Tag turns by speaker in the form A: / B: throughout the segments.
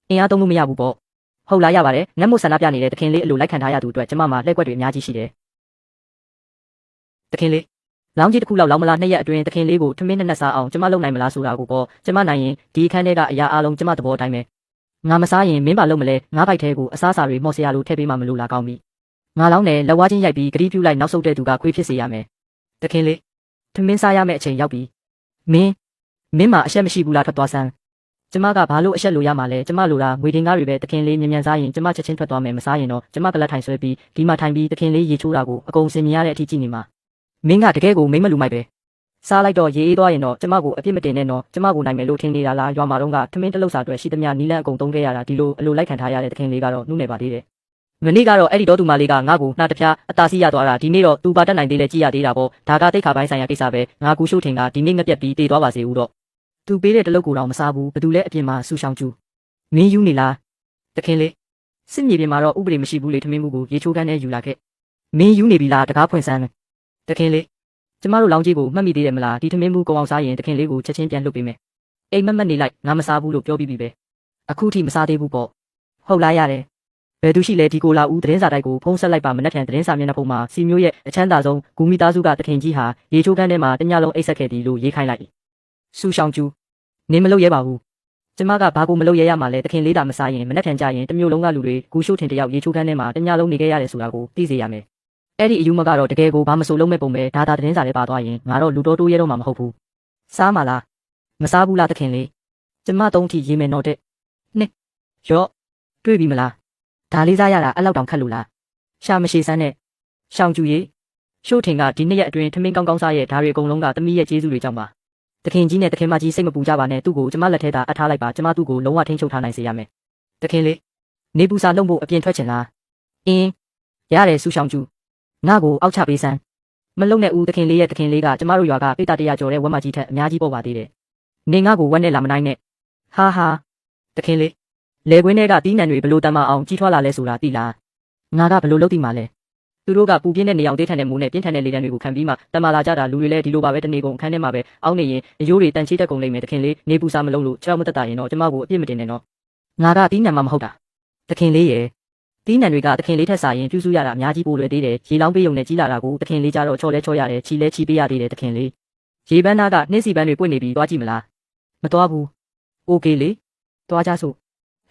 A: အင်အားသုံးလို့မရဘူးပေါ့ဟုတ်လားရပါတယ်နတ်မို့ဆန္ဒပြနေတဲ့တခင်လေးအလိုလိုက်ခံထားရသူအတွက်ကျမမှာလှည့်ကွက်တွေအများကြီးရှိတယ်တခင်လေးလောင်းကြီးတစ်ခုလောက်လောင်းမလား2ရက်အတွင်းတခင်လေးကိုထမင်းနဲ့စားအောင်ကျမလုပ်နိုင်မလားဆိုတာကိုပေါ့ကျမနိုင်ရင်ဒီအခန်းထဲကအရာအလုံးကျမသဘောအတိုင်းပဲငါမစားရင်မင်းပါလုပ်မလဲငါးပိုက်ထဲကိုအစားအစာတွေမော့စရာလိုထည့်ပေးမှမလို့လားကောင်းပြီငါလောင်းနဲ့လက်ဝါးချင်းရိုက်ပြီးဂရီးပြူလိုက်နောက်ဆုတ်တဲ့သူကခွေးဖြစ်စေရမယ်တခင်လေးထမင်းစားရမယ့်အချိန်ရောက်ပြီမင်းမှာအရှက်မရှိဘူးလားထွက်သွားစမ်းကျမကဘာလို့အရှက်လိုရမှာလဲကျမလိုတာငွေတင်ကားတွေပဲတခင်လေးမြန်မြန်စားရင်ကျမချက်ချင်းထွက်သွားမယ်မစားရင်တော့ကျမကလတ်ထိုင်ဆွဲပြီးဒီမှာထိုင်ပြီးတခင်လေးရေချိုးတာကိုအကုန်စင်မြင်ရတဲ့အထိကြည့်နေမှာမင်းကတကယ်ကိုမိမ့်မလူမိုက်ပဲစားလိုက်တော့ရေအေးသွားရင်တော့ကျမကိုအပြစ်မတင်နဲ့တော့ကျမကိုနိုင်မယ်လို့ထင်နေတာလားရွာမှာတော့ကထမင်းတလုတ်စာအတွက်ရှိသမျှနီးလန်းအကုန်သုံးခဲ့ရတာဒီလိုအလိုလိုက်ခံထားရတဲ့တခင်လေးကတော့နှုတ်နေပါသေးတယ်မနေ့ကတော့အဲ့ဒီတော့သူမလေးကငါ့ကိုနှာတပြားအသာစီးရသွားတာဒီနေ့တော့သူပါတက်နိုင်သေးလဲကြည့်ရသေးတာပေါ့ဒါကတိတ်ခါပိုင်းဆိုင်ရာကိစ္စပဲငါကူရှုထင်ကဒီနေ့ငှက်ပြက်ပြီးတည်သွားပါစေဦးတော့သူပေးတဲ့တလုတ်ကိုတော့မစားဘူးဘယ်သူလဲအပြင်မှာဆူရှောင်းကျူမင်းယူနေလားတခင်လေးစစ်မြေပြင်မှာတော့ဥပဒေမရှိဘူးလေထမင်းမှုကိုရေချိုးကန်းနဲ့ယူလာခဲ့မင်းယူနေပြီလားတကားဖွင့်စမ်းတခင်လေးကျမတို့လောင်းကြီးကိုမှတ်မိသေးတယ်မလားဒီထမင်းမှုကောင်းအောင်စားရင်တခင်လေးကိုချက်ချင်းပြန်လွတ်ပေးမယ်အိမ်မက်မက်နေလိုက်ငါမစားဘူးလို့ပြောပြီးပြီပဲအခုထိမစားသေးဘူးပေါ့ဟုတ်လားရတယ်ဘယ်သူရှိလဲဒီကိုလာဦးသတင်းစာတိုက်ကိုဖုံးဆက်လိုက်ပါမနှက်ထန်သတင်းစာမျက်နှာဖုံးမှာစီမျိုးရဲ့အချမ်းသာဆုံးဂူမီသားစုကတခင်ကြီးဟာရေချိုးကန်းထဲမှာတညလုံးအိတ်ဆက်ခဲ့သည်လို့ရေးခိုင်းလိုက်ဆူရှောင်းကျူနေမလို့ရဲပါဘူးကျမကဘာကိုမလို့ရဲရမှာလဲတခင်လေးတာမစားရင်မနှက်ထန်ကြရင်တမျိုးလုံးကလူတွေဂူရှိုးထင်တယောက်ရေချိုးကန်းထဲမှာတညလုံးနေခဲ့ရတယ်ဆိုတာကိုသိစေရမယ်အဲ့ဒီအယူမကတော့တကယ်ကိုဘာမဆိုလုံးမဲ့ပုံပဲဒါသာသတင်းစာလေးပါသွားရင်ငါတော့လူတော်တိုးရဲတော့မှာမဟုတ်ဘူးစားမလားမစားဘူးလားတခင်လေးကျမတုံးထီရေးမယ်တော့တဲ့နှစ်ရော့တွေ့ပြီမလားဒါလေးစားရတာအဲ့လောက်တောင်ခက်လို့လားရှာမရှိစမ်းနဲ့ရှောင်းကျူရေးရှို့ထင်ကဒီ2ရက်အတွင်းထမင်းကောင်းကောင်းစားရဲ့ဒါတွေအကုန်လုံးကသမီးရဲ့ကျေးဇူးတွေကြောင့်ပါတခင်ကြီးနဲ့တခင်မကြီးစိတ်မပူကြပါနဲ့သူ့ကိုကျမလက်ထဲသာအပ်ထားလိုက်ပါကျမသူ့ကိုလုံးဝထိန်းချုပ်ထားနိုင်စေရမယ်တခင်လေးနေပူစာလုံးဖို့အပြင်ထွက်ချင်လားအင်းရတယ်ဆူရှောင်းကျူငါ့ကိုအောက်ချပေးစမ်းမလုံနဲ့ဦးတခင်လေးရဲ့တခင်လေးကကျမတို့ရွာကပိတာ100ကျော်တဲ့ဝက်မကြီးထက်အများကြီးပေါ့ပါသေးတယ်နေငါ့ကိုဝက်နဲ့လာမနိုင်နဲ့ဟာတခင်လေးလေကွင်းထဲကတီးနှံတွေဘလို့တမ်းမအောင်ကြီးထွားလာလဲဆိုတာသိလားငါကဘလို့လုပ်သိမှာလဲသူတို့ကပူပြင်းတဲ့နေအောင်တေးထန်တဲ့မိုးနဲ့ပြင်းထန်တဲ့လေတံတွေကိုခံပြီးမှတမလာကြတာလူတွေလည်းဒီလိုပါပဲတနေကုန်အခန်းထဲမှာပဲအောင်းနေရင်အယိုးတွေတန်ချေးတက်ကုန်လိမ့်မယ်တခင်လေးနေပူစားမလုံးလို့ကြောက်မတက်တာရင်တော့ကျမကိုအပြစ်မတင်နဲ့နော်ငါကတီးနှံမှမဟုတ်တာတခင်လေးရဲ့တီးနှံတွေကတခင်လေးထက်စာရင်ပြုစုရတာအများကြီးပိုလွယ်သေးတယ်ရေလောင်းပေးုံနဲ့ကြီးလာတာကိုတခင်လေးကြတော့ချော်လဲချော်ရတယ်ချီလဲချီပေးရသေးတယ်တခင်လေးရေပန်းသားကနှင်းစီပန်းတွေပွင့်နေပြီးသွားကြည့်မလားမသွားဘူးโอเคလေသွားကြစို့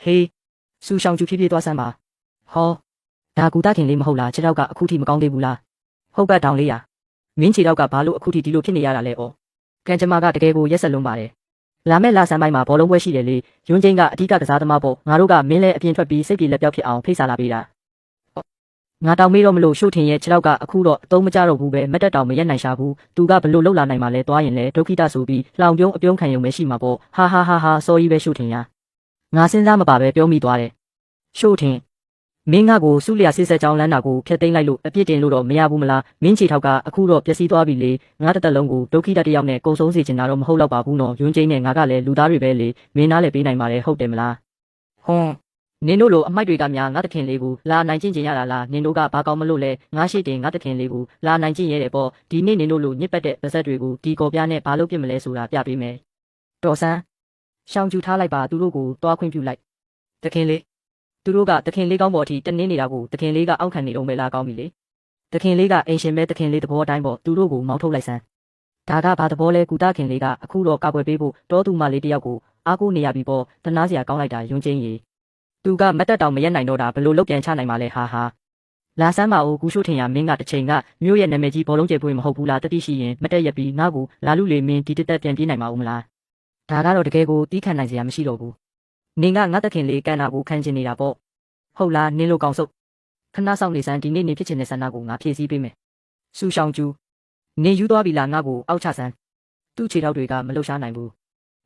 A: ဟေးဆူရှောင်းကျူဖြည်းဖြည်းသွားစမ်းပါဟောဒါကူတခင်လေးမဟုတ်လားခြေထောက်ကအခုထိမကောင်းသေးဘူးလားဟုတ်ပတ်တောင်လေးရမင်းခြေထောက်ကဘာလို့အခုထိဒီလိုဖြစ်နေရတာလဲဩကံကြမ္မာကတကယ်ကိုရက်ဆက်လုံးပါတယ်လာမဲ့လာဆန်းပိုင်းမှာဘောလုံးပွဲရှိတယ်လေယွန်းချင်းကအဓိကကစားသမားပေါ့ငါတို့ကမင်းလဲအပြင်ထွက်ပြီးစိတ်ပြေလက်ပြောက်ဖြစ်အောင်ဖိတ်စာလာပေးတာငါတောင်မေးတော့မလို့ရှို့ထင်ရဲ့ခြေထောက်ကအခုတော့အသုံးမကျတော့ဘူးပဲမတက်တောင်မရက်နိုင်ရှာဘူးသူကဘလို့လှုပ်လာနိုင်မှာလဲသွားရင်လဲဒုက္ခိတဆိုပြီးလှောင်ပြုံးအပြုံးခံရုံပဲရှိမှာပေါ့ဟာစော်ကြီးပဲရှို့ထင်ရငါစဉ်းစားမပါပဲပြောမိသွားတယ်ရှို့ထင်မင်းငါ့ကိုစုလျာစစ်ဆက်ကြောင်းလမ်းတာကိုဖျက်သိမ်းလိုက်လို့အပြစ်တင်လို့တော့မရဘူးမလားမင်းချီထောက်ကအခုတော့ပျက်စီးသွားပြီလေငါတစ်လုံးကိုဒုက္ခိတတယောက်နဲ့ကုံဆုံးစေချင်တာတော့မဟုတ်တော့ပါဘူးနော်ယွန်းချင်းနဲ့ငါကလည်းလူသားတွေပဲလေမင်းနားလည်းပေးနိုင်ပါတယ်ဟုတ်တယ်မလားဟွန်းနင်တို့လိုအမိုက်တွေကများငါတခင်လေးကိုလာနိုင်ကျင့်ကြရတာလားနင်တို့ကဘာကောင်းမလို့လဲငါရှိတင်ငါတခင်လေးကိုလာနိုင်ကျင့်ရတယ်ပေါ့ဒီနေ့နင်တို့လိုညစ်ပတ်တဲ့ပါဇက်တွေကိုဒီကော်ပြားနဲ့ဘာလို့ပြစ်မလဲဆိုတာပြပေးမယ်တော်ဆန်းရှောင်းကျူထားလိုက်ပါသူတို့ကိုတွားခွင့်ပြုလိုက်တခင်လေးသူတို့ကတခင်လေးကောင်းပေါ်အထိတနင်းနေတာကိုတခင်လေးကအောက်ခံနေတော့ပဲလားကောင်းပြီလေတခင်လေးကအိမ်ရှင်ပဲတခင်လေးသဘောအတိုင်းပေါ့သူတို့ကိုမောင်းထုတ်လိုက်စမ်းဒါကဘာသဘောလဲကူတာခင်လေးကအခုတော့ကာကွယ်ပေးဖို့တောသူမလေးတယောက်ကိုအားကိုးနေရပြီပေါ့တနာစရာကောင်းလိုက်တာယွန်းချင်းကြီးသူကမတ်တက်တောင်မရက်နိုင်တော့တာဘလို့လုတ်ပြန်ချနိုင်မှာလဲဟာလာစမ်းပါဦးကူရှို့ထင်ရမင်းကတစ်ချိန်ကမြို့ရဲ့နာမည်ကြီးဘောလုံးကျဲပွေမဟုတ်ဘူးလားတတိရှိရင်မတက်ရက်ပြီးငါ့ကိုလာလူလေမင်းဒီတက်ပြန်ပြေးနိုင်မှာဦးမလားဒါကတော့တကယ်ကိုတီးခံနိုင်စရာမရှိတော့ဘူးနင်ကငါတခင်လေးကန်တာကိုခံချင်နေတာပေါ့ဟုတ်လားနင်းလို့ကောင်းစုပ်ခဏဆောင်နေစမ်းဒီနေ့နေဖြစ်ချင်တဲ့ဆန္ဒကိုငါဖြည့်ဆည်းပေးမယ်ဆူရှောင်းကျူနေယူသွားပြီလားငါ့ကိုအောက်ချစမ်းသူ့ခြေထောက်တွေကမလှုပ်ရှားနိုင်ဘူး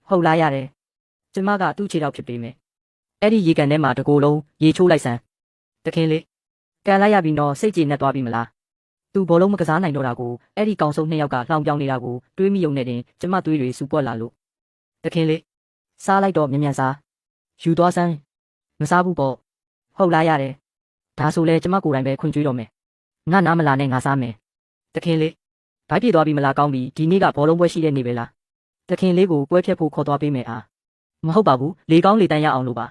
A: ဟုတ်လားရတယ်ကျမကသူ့ခြေထောက်ဖြစ်ပေးမယ်အဲ့ဒီရေကန်ထဲမှာတကိုယ်လုံးရေချိုးလိုက်စမ်းတခင်လေးကန်လိုက်ရပြီနော်စိတ်ကြေနဲ့သွားပြီမလားသူဘောလုံးမကစားနိုင်တော့တာကိုအဲ့ဒီကောင်စုံ2ယောက်ကလှောင်ပြောင်းနေတာကိုတွေးမိုံနဲ့တင်ကျမသွေးတွေစူပွက်လာလို့တခင်လေးစားလိုက်တော့မြန်စားယူသွားစမ်းမစားဘူးပေါ့ဟုတ်လားရတယ်ဒါဆိုလဲကျမကိုယ်တိုင်ပဲခွင့်ကြွေးတော့မယ်ငါနားမလာနဲ့ငါစားမယ်တခင်လေးဘိုက်ပြေသွားပြီမလားကောင်းပြီဒီနေ့ကဘောလုံးပွဲရှိတဲ့နေ့ပဲလားတခင်လေးကိုပွဲဖြတ်ဖို့ခေါ်သွားပေးမယ်အားမဟုတ်ပါဘူးလေကောင်းလေတန်းရအောင်လို့ပါ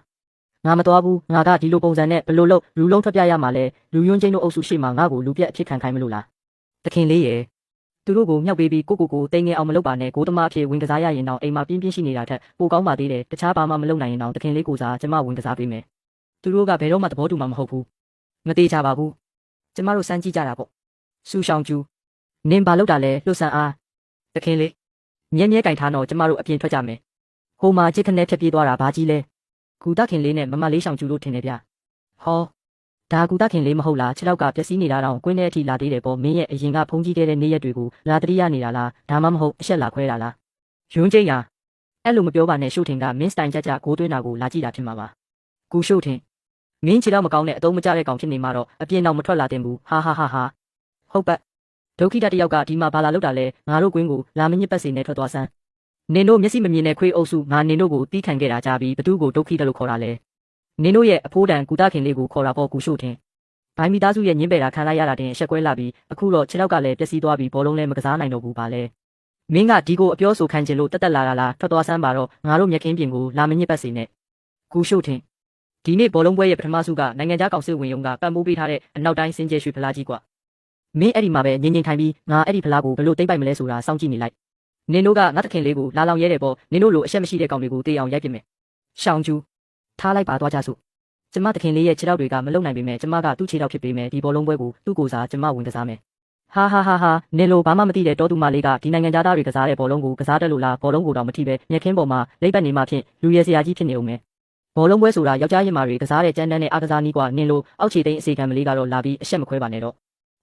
A: ငါမတော်ဘူးငါကဒီလိုပုံစံနဲ့ဘလို့လို့လူလုံးထွက်ပြရမှာလဲလူယွန်းချင်းတို့အုပ်စုရှိမှငါ့ကိုလူပြက်အဖြစ်ခံခိုင်းမလို့လားတခင်လေးရဲ့သူတို့ကိုမြောက်ပေးပြီးကိုတိမ်ငယ်အောင်မလုပ်ပါနဲ့ကိုသမားအဖြစ်ဝင်ကစားရရင်တော့အိမ်မှာပြင်းပြင်းရှိနေတာထက်ပိုကောင်းပါသေးတယ်တခြားဘာမှမလုပ်နိုင်ရင်တော့တခင်လေးကိုစားကျမဝင်ကစားပေးမယ်သူတို့ကဘယ်တော့မှသဘောတူမှာမဟုတ်ဘူးမသေးချပါဘူးကျမတို့စမ်းကြည့်ကြတာပေါ့ဆူရှောင်းကျူနင်ဘာလုပ်တာလဲလှုပ်ဆန်းအားတခင်လေးမြဲမြဲကင်ထားတော့ကျမတို့အပြင်ထွက်ကြမယ်ဟိုမှာချစ်ခနဲ့ဖြတ်ပြေးသွားတာဘာကြီးလဲကူတခင်လေးနဲ့မမလေးရှောင်းကျူလို့ထင်တယ်ဗျဟောဒါကူတခင်လေးမဟုတ်လားခြေထောက်ကပျက်စီးနေတာတော့ကွင်းထဲအထိလာသေးတယ်ပေါ့မင်းရဲ့အရင်ကဖုံးကြီးခဲ့တဲ့နေ့ရက်တွေကိုလာတရိရနေတာလားဒါမှမဟုတ်အရှက်လာခွဲတာလားယွန်းကျိန်းရအဲ့လိုမပြောပါနဲ့ရှုထင်ကမင်းစတိုင်ကြကြဂိုးသွင်းတာကိုလာကြည့်တာဖြစ်မှာပါကူရှုထင်မင်းခြေတော့မကောင်းတဲ့အတုံးမကျတဲ့ကောင်ဖြစ်နေမှာတော့အပြင်းတော့မထွက်လာတင်ဘူးဟာဟုတ်ပတ်ဒုက္ခိတတယောက်ကဒီမှာဘာလာလောက်တာလဲငါတို့ကွင်းကိုလာမညစ်ပတ်စီနဲ့ထွက်သွားစမ်းနင်တို့မျက်စိမမြင်တဲ့ခွေးအုပ်စုငါနင်တို့ကိုတီးခံခဲ့တာကြပြီးဘသူကိုဒုက္ခိတလို့ခေါ်တာလဲနင်တို့ရဲ့အဖိုးတန်ကူတခင်လေးကိုခေါ်တာပေါ့ကူရှုထင်ဘိုင်းမီသားစုရဲ့ညင်းပယ်တာခံလိုက်ရတာတင်ရှက်ကွဲလာပြီးအခုတော့ခြေထောက်ကလည်းပျက်စီးသွားပြီးဘောလုံးလည်းမကစားနိုင်တော့ဘူးပါလဲမင်းကဒီကိုအပြောဆိုခံချင်လို့တက်လာတာလားထွက်သွားစမ်းပါတော့ငါတို့မျက်ခင်းပြင်ကိုလာမညစ်ပတ်စီနဲ့ကူရှုထင်ဒီနေ့ဘောလုံးပွဲရဲ့ပထမဆုကနိုင်ငံခြားကောင်စစ်ဝင်ရုံကပံ့ပိုးပေးထားတဲ့အနောက်တိုင်းစင်ကျဲရွှေဖလားကြီးကွာမင်းအဲ့ဒီမှာပဲငင်ထိုင်ပြီးငါအဲ့ဒီဖလားကိုဘလို့တိမ့်ပိုက်မလဲဆိုတာစောင့်ကြည့်နေလိုက်နင်တို့ကငါတခင်လေးကိုလာလောင်ရဲတယ်ပေါ့နင်တို့လိုအဆက်မရှိတဲ့ကောင်တွေကိုတေးအောင်ရိုက်ပြမယ်ရှောင်းကျူထားလိုက်ပါသွားကြစို့ကျမတခင်လေးရဲ့ခြေထောက်တွေကမလုံနိုင်ပေမဲ့ကျမကသူ့ခြေထောက်ဖြစ်ပေမဲ့ဒီဘောလုံးပွဲကိုသူ့ကိုယ်စားကျမဝင်ကစားမယ်ဟာနင်လိုဘာမှမသိတဲ့တောသူမလေးကဒီနိုင်ငံသားတွေကစားတဲ့ဘောလုံးကိုကစားတတ်လို့လားဘောလုံးကိုတော့မထိပဲမျက်ခင်းပေါ်မှာလိမ့်ပတ်နေမှဖြင့်လူရဲစရာကြီးဖြစ်နေအောင်မယ်ဘောလုံးပွဲဆိုတာယောက်ျားရင်မာတွေကစားတဲ့ကြမ်းတမ်းတဲ့အားကစားနည်းကွာနင်လိုအောက်ခြေသိမ်းအစီခံမလေးကတော့လာပြီးအဆက်မခွဲပါနဲ့တော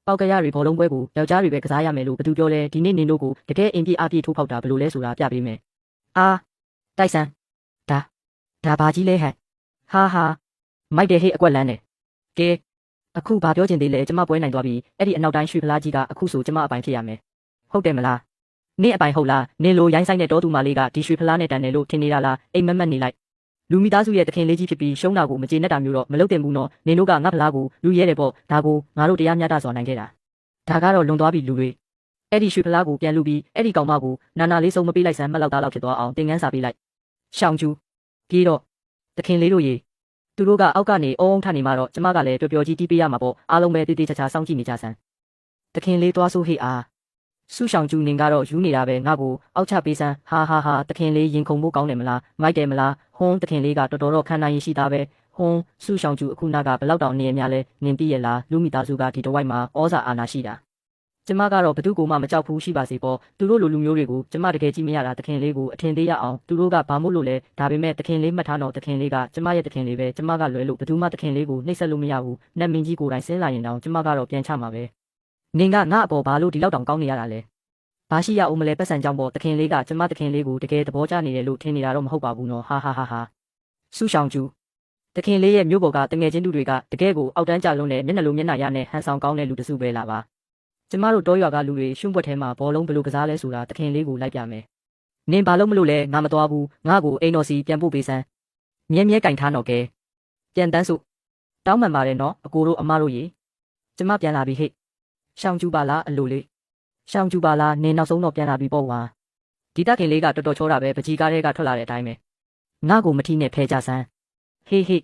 A: ့ပေါက်ကရတွေဘောလုံးပွဲကိုယောက်ျားတွေပဲကစားရမယ်လို့ဘသူပြောလဲဒီနေ့နင်တို့ကိုတကယ်အင်ပြအပြည့်ထိုးဖောက်တာဘယ်လိုလဲဆိုတာပြပေးမယ်အာတိုက်ဆန်းဒါဘာကြီးလဲဟဲ့ဟာမိုက်တယ်ဟေ့အကွက်လန်းတယ်ကဲအခုဘာပြောချင်သေးလဲကျမပွဲနိုင်သွားပြီအဲ့ဒီအနောက်တိုင်းရွှေဖလားကြီးကအခုဆိုကျမအပိုင်ဖြစ်ရမယ်ဟုတ်တယ်မလားနင့်အပိုင်ဟုတ်လားနင်လိုရိုင်းဆိုင်တဲ့တောသူမလေးကဒီရွှေဖလားနဲ့တန်တယ်လို့ထင်နေတာလားအိမ်မက်နေလိုက်လူမိသားစုရဲ့တခင်လေးကြီးဖြစ်ပြီးရှုံးတာကိုမကျေနပ်တာမျိုးတော့မလုပ်တင်ဘူးနော်နင်တို့ကငါ့ဖလားကိုလူရဲတယ်ပေါ့ဒါကိုငါတို့တရားမျှတစွာနိုင်ခဲ့တာဒါကတော့လွန်သွားပြီလူတွေအဲ့ဒီရွှေဖလားကိုပြန်လူပြီးအဲ့ဒီကောင်မကိုနာနာလေးဆုံးမပေးလိုက်စမ်းမှတ်လောက်သားလောက်ဖြစ်သွားအောင်တင်ငန်းစာပေးလိုက်ရှောင်းကျူပြီးတော့တခင်လေးတို့ရေသူတို့ကအောက်ကနေအုံထနေမှတော့ကျမကလည်းပျော်ပျော်ကြီးတီးပေးရမှာပေါ့အားလုံးပဲတေးသေးချာချာစောင့်ကြည့်နေကြစမ်းတခင်လေးသွားဆိုဟေ့အားဆူရှောင်းကျူနင်ကတော့ယူနေတာပဲငါ့ကိုအောက်ချပေးစမ်းဟာတခင်လေးရင်ခုန်ဖို့ကောင်းတယ်မလားမိုက်တယ်မလားဟွန်းတခင်လေးကတော်တော်ခံနိုင်ရရှိသားပဲဟွန်းဆူရှောင်းကျူအခုနာကဘလောက်တောင်နေရများလဲနင်သိရလားလူမိသားစုကဒီတဝိုက်မှာဩဇာအာဏာရှိတာကျမကတော့ဘသူကိုမှမကြောက်ဘူးရှိပါစေပေါ့သူတို့လိုလူမျိုးတွေကိုကျမတကယ်ကြည့်မရတာတခင်လေးကိုအထင်သေးရအောင်သူတို့ကဘာမို့လို့လဲဒါပေမဲ့တခင်လေးမှတ်ထားတော့တခင်လေးကကျမရဲ့တခင်လေးပဲကျမကလွယ်လို့ဘသူမှတခင်လေးကိုနှိပ်စက်လို့မရဘူးနတ်မင်းကြီးကိုယ်တိုင်ဆင်းလာရင်တောင်ကျမကတော့ပြန်ချမှာပဲနင်ကငါအပေါ်ဘာလို့ဒီလောက်တောင်ကောင်းနေရတာလဲဘာရှိရအောင်မလဲပတ်စံကြောင့်ပေါ့တခင်လေးကကျမတခင်လေးကိုတကယ်သဘောကျနေတယ်လို့ထင်နေတာတော့မဟုတ်ပါဘူးနော်ဟာဆူရှောင်းကျူတခင်လေးရဲ့မျိုးပေါ်ကတငယ်ချင်းတူတွေကတကယ်ကိုအောက်တန်းကြလုံးနဲ့မျက်နှာလိုမျက်နှာရနဲ့ဟန်ဆောင်ကောင်းတဲ့လူတစုပဲလာပါကျမတို့တောရွာကလူတွေရှုံ့ပွက်ထဲမှာဘောလုံးဘလို့ကစားလဲဆိုတာတခင်လေးကိုလိုက်ပြမယ်နင်ဘာလို့မလို့လဲငါမသွားဘူးငါ့ကိုအိမ်တော်စီပြန်ပို့ပေးစမ်းမြဲကင်ထားတော့ကဲပြန်တန်းစို့တောင်းပန်ပါတယ်နော်အကိုတို့အမတို့ရေကျမပြန်လာပြီဟဲ့ရှောင်းကျူပါလားအလိုလေးရှောင်းကျူပါလားနင်နောက်ဆုံးတော့ပြန်လာပြီပေါ့ကွာဒီတခင်လေးကတော်တော်ချောတာပဲပကြီးကားတွေကထွက်လာတဲ့အတိုင်းပဲငါ့ကိုမထီးနဲ့ဖဲကြစမ်းဟေး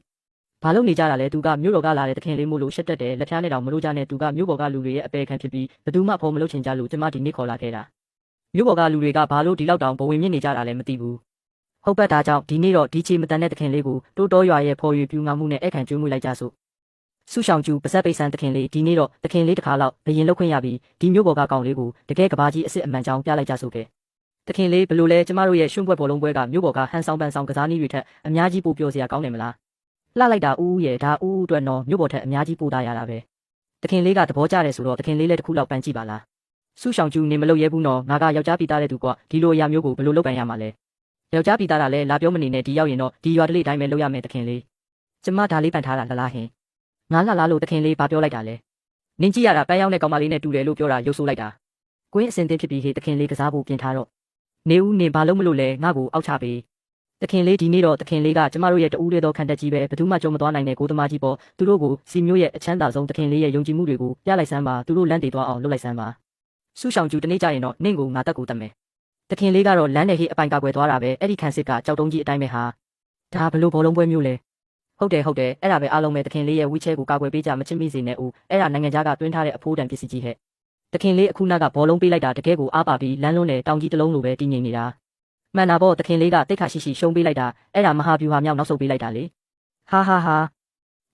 A: ဘာလို့နေကြတာလဲသူကမြို့တော်ကလာတဲ့တခင်လေးမို့လို့ရှက်တက်တယ်လက်ဖျားနဲ့တောင်မလို့ကြနဲ့သူကမြို့ပေါ်ကလူတွေရဲ့အပေခံဖြစ်ပြီးဘယ်သူမှဖော်မလို့ချင်ကြလို့ကျမဒီနေ့ခေါ်လာခဲ့တာမြို့ပေါ်ကလူတွေကဘာလို့ဒီလောက်တောင်ဘဝင်မြင့်နေကြတာလဲမသိဘူးဟုတ်ပတ်ဒါကြောင့်ဒီနေ့တော့ဒီချီမတန်တဲ့တခင်လေးကိုတိုးတော်ရွာရဲ့ဖော်ရွေပြူငါမှုနဲ့အဲ့ခံကျွေးမွေးလိုက်ကြစို့ဆူရှောင်းကျူပါဇက်ပိတ်ဆန်းတခင်လေးဒီနေ့တော့တခင်လေးတစ်ခါလောက်ဘယင်လောက်ခွင့်ရပြီးဒီမြို့ပေါ်ကကောင်လေးကိုတကယ်ကဘာကြီးအစ်စ်အမှန်ကြောင်းပြလိုက်ကြစို့ပဲတခင်လေးဘလို့လဲကျမတို့ရဲ့ရွှွန့်ပွဲဘောလုံးပွဲကမြို့ပေါ်ကဟန်ဆောင်ပန်ဆောင်ကစားနည်းတွေထက်အများကြီးပိုပြောစရာကောင်းတယ်မလားလှလိုက်တာဦးရဲ့ဒါဦးအတွက်တော့မြို့ပေါ်ထက်အများကြီးပိုတာရတာပဲတခင်လေးကသဘောကျတယ်ဆိုတော့တခင်လေးလည်းတစ်ခုလောက်ပန်ကြည့်ပါလားဆူရှောင်းကျူနေမလို့ရဲဘူးနော်ငါကယောက်ျားပီသားတဲ့သူကွာဒီလိုအရာမျိုးကိုဘယ်လိုလုပ်ပန်ရမှာလဲယောက်ျားပီသားတာလည်းလာပြောမနေနဲ့ဒီရောက်ရင်တော့ဒီရွာတလေးတိုင်းပဲလုပ်ရမယ်တခင်လေးကျမဒါလေးပန်ထားတာလားဟင်ငါလှလားလို့တခင်လေးဘာပြောလိုက်တာလဲနင်းကြည့်ရတာပန်းရောက်တဲ့ကောင်မလေးနဲ့တူတယ်လို့ပြောတာရုပ်ဆိုးလိုက်တာကွင်းအစင်သင်းဖြစ်ပြီးဟေးတခင်လေးကစားဖို့ပြင်ထားတော့နေဦးနေဘာလို့မလို့လဲငါ့ကိုအောက်ချပေးတခင်လေးဒီနေ့တော့တခင်လေးကကျမတို့ရဲ့တူးရဲသောခံတက်ကြီးပဲဘယ်သူမှကြုံမသွားနိုင်တဲ့ကိုသမားကြီးပေါ့သူတို့ကိုစီမျိုးရဲ့အချမ်းသာဆုံးတခင်လေးရဲ့ယုံကြည်မှုတွေကိုပြလိုက်စမ်းပါသူတို့လမ်းတည်သွားအောင်လုပ်လိုက်စမ်းပါဆူရှောင်းကျူတနေ့ကျရင်တော့နင့်ကိုငါတက်ကိုတက်မယ်တခင်လေးကတော့လမ်းနဲ့ဟေးအပိုင်ကာကွယ်သွားတာပဲအဲ့ဒီခံစစ်ကကြောက်တုံးကြီးအတိုင်းပဲဟာဒါဘလို့ဘောလုံးပွဲမျိုးလဲ ဟုတ်တယ်အဲ့ဒါပဲအားလုံးပဲတခင်လေးရဲ့ဝီချဲကိုကာကွယ်ပေးကြမချစ်မိစေနဲ့ဦးအဲ့ဒါနိုင်ငံသားကတွင်းထားတဲ့အဖိုးတန်ပစ္စည်းကြီးဟဲ့တခင်လေးအခုနောက်ကဘောလုံးပေးလိုက်တာတကယ်ကိုအားပါပြီးလမ်းလုံးနဲ့တောင်ကြီးတစ်လုံးလိုပဲတည်ငြိမ်နေတာမှန်တာပေါ့တခင်လေးကတိတ်ခါရှိရှိရှုံးပေးလိုက်တာအဲ့ဒါမဟာဗျူဟာမြောက်နောက်ဆုတ်ပေးလိုက်တာလေဟ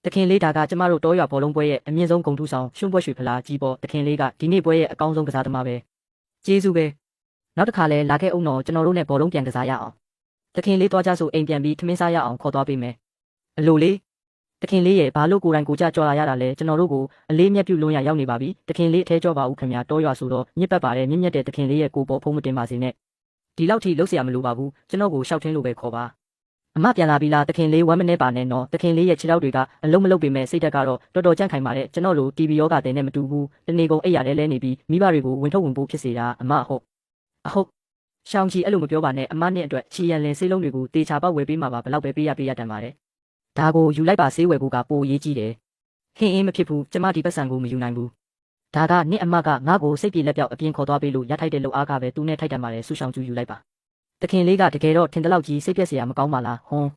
A: ာတခင်လေးဒါကကျမတို့တောရွာဘောလုံးပွဲရဲ့အမြင့်ဆုံးဂုဏ်ထူးဆောင်ရှုံးပွဲရွှေဖလားကြီးပေါ့တခင်လေးကဒီနေ့ပွဲရဲ့အကောင်းဆုံးကစားသမားပဲကျေးဇူးပဲနောက်တစ်ခါလဲလာခဲ့အောင်တော့ကျွန်တော်တို့နဲ့ဘောလုံးပြန်ကစားရအောင်တခင်လေးသွားကြဆိုအိမ်ပြန်ပြီးထမင်းစားရအောင်ခေါ်သွားပေးမယ်အလိုလေးတခင်လေးရဲ့ဘာလို့ကိုယ်တိုင်ကိုကြကြော်လာရတာလဲကျွန်တော်တို့ကိုအလေးမြတ်ပြုလွန်ရရောက်နေပါပြီတခင်လေးအထဲကြောပါဦးခင်ဗျာတောရွာဆိုတော့ညစ်ပတ်ပါတယ်မြင့်မြတ်တဲ့တခင်လေးရဲ့ကိုပေါ်ဖုံးမတင်ပါစေနဲ့ဒီလောက်ထိလှုပ်เสียမလိုပါဘူးကျွန်တော်ကိုရှောက်ထင်းလို့ပဲခေါ်ပါအမပြန်လာပြီလားတခင်လေးဝမ်းမနေပါနဲ့နော်တခင်လေးရဲ့ခြေထောက်တွေကအလုံးမလုံးပေမဲ့စိတ်ဓာတ်ကတော့တော်တော်ကြန့်ခိုင်ပါတယ်ကျွန်တော်လို TV ရောဂါတဲ့နဲ့မတူဘူးတနေ့ကုန်အိပ်ရတယ်လဲနေပြီးမိဘတွေကိုဝင်ထုတ်ဝင်ပို့ဖြစ်စေတာအမဟုတ်ရှောင်းကြီးအဲ့လိုမပြောပါနဲ့အမနဲ့အတွက်ချီရန်လင်ဆေးလုံးတွေကိုတေချာပေါက်ဝယ်ပေးမှာပါဘလောက်ပဲပေးရတန်ပါတယ်ဒါကိုယူလိုက်ပါဆေးဝယ်ဖို့ကပိုရေးကြီးတယ်ဟင်းအင်းမဖြစ်ဘူးကျမဒီပတ်စံကိုမယူနိုင်ဘူးဒါကနင့်အမကငါ့ကိုစိတ်ပြေလက်ပြောက်အပြင်ခေါ်သွားပေးလို့ရထိုက်တဲ့လောက်အားကပဲသူနဲ့ထိုက်တယ်ပါတယ်ဆူဆောင်ကျူယူလိုက်ပါတခင်လေးကတကယ်တော့ထင်တဲ့လောက်ကြီးစိတ်ပြက်စရာမကောင်းပါလားဟွန်း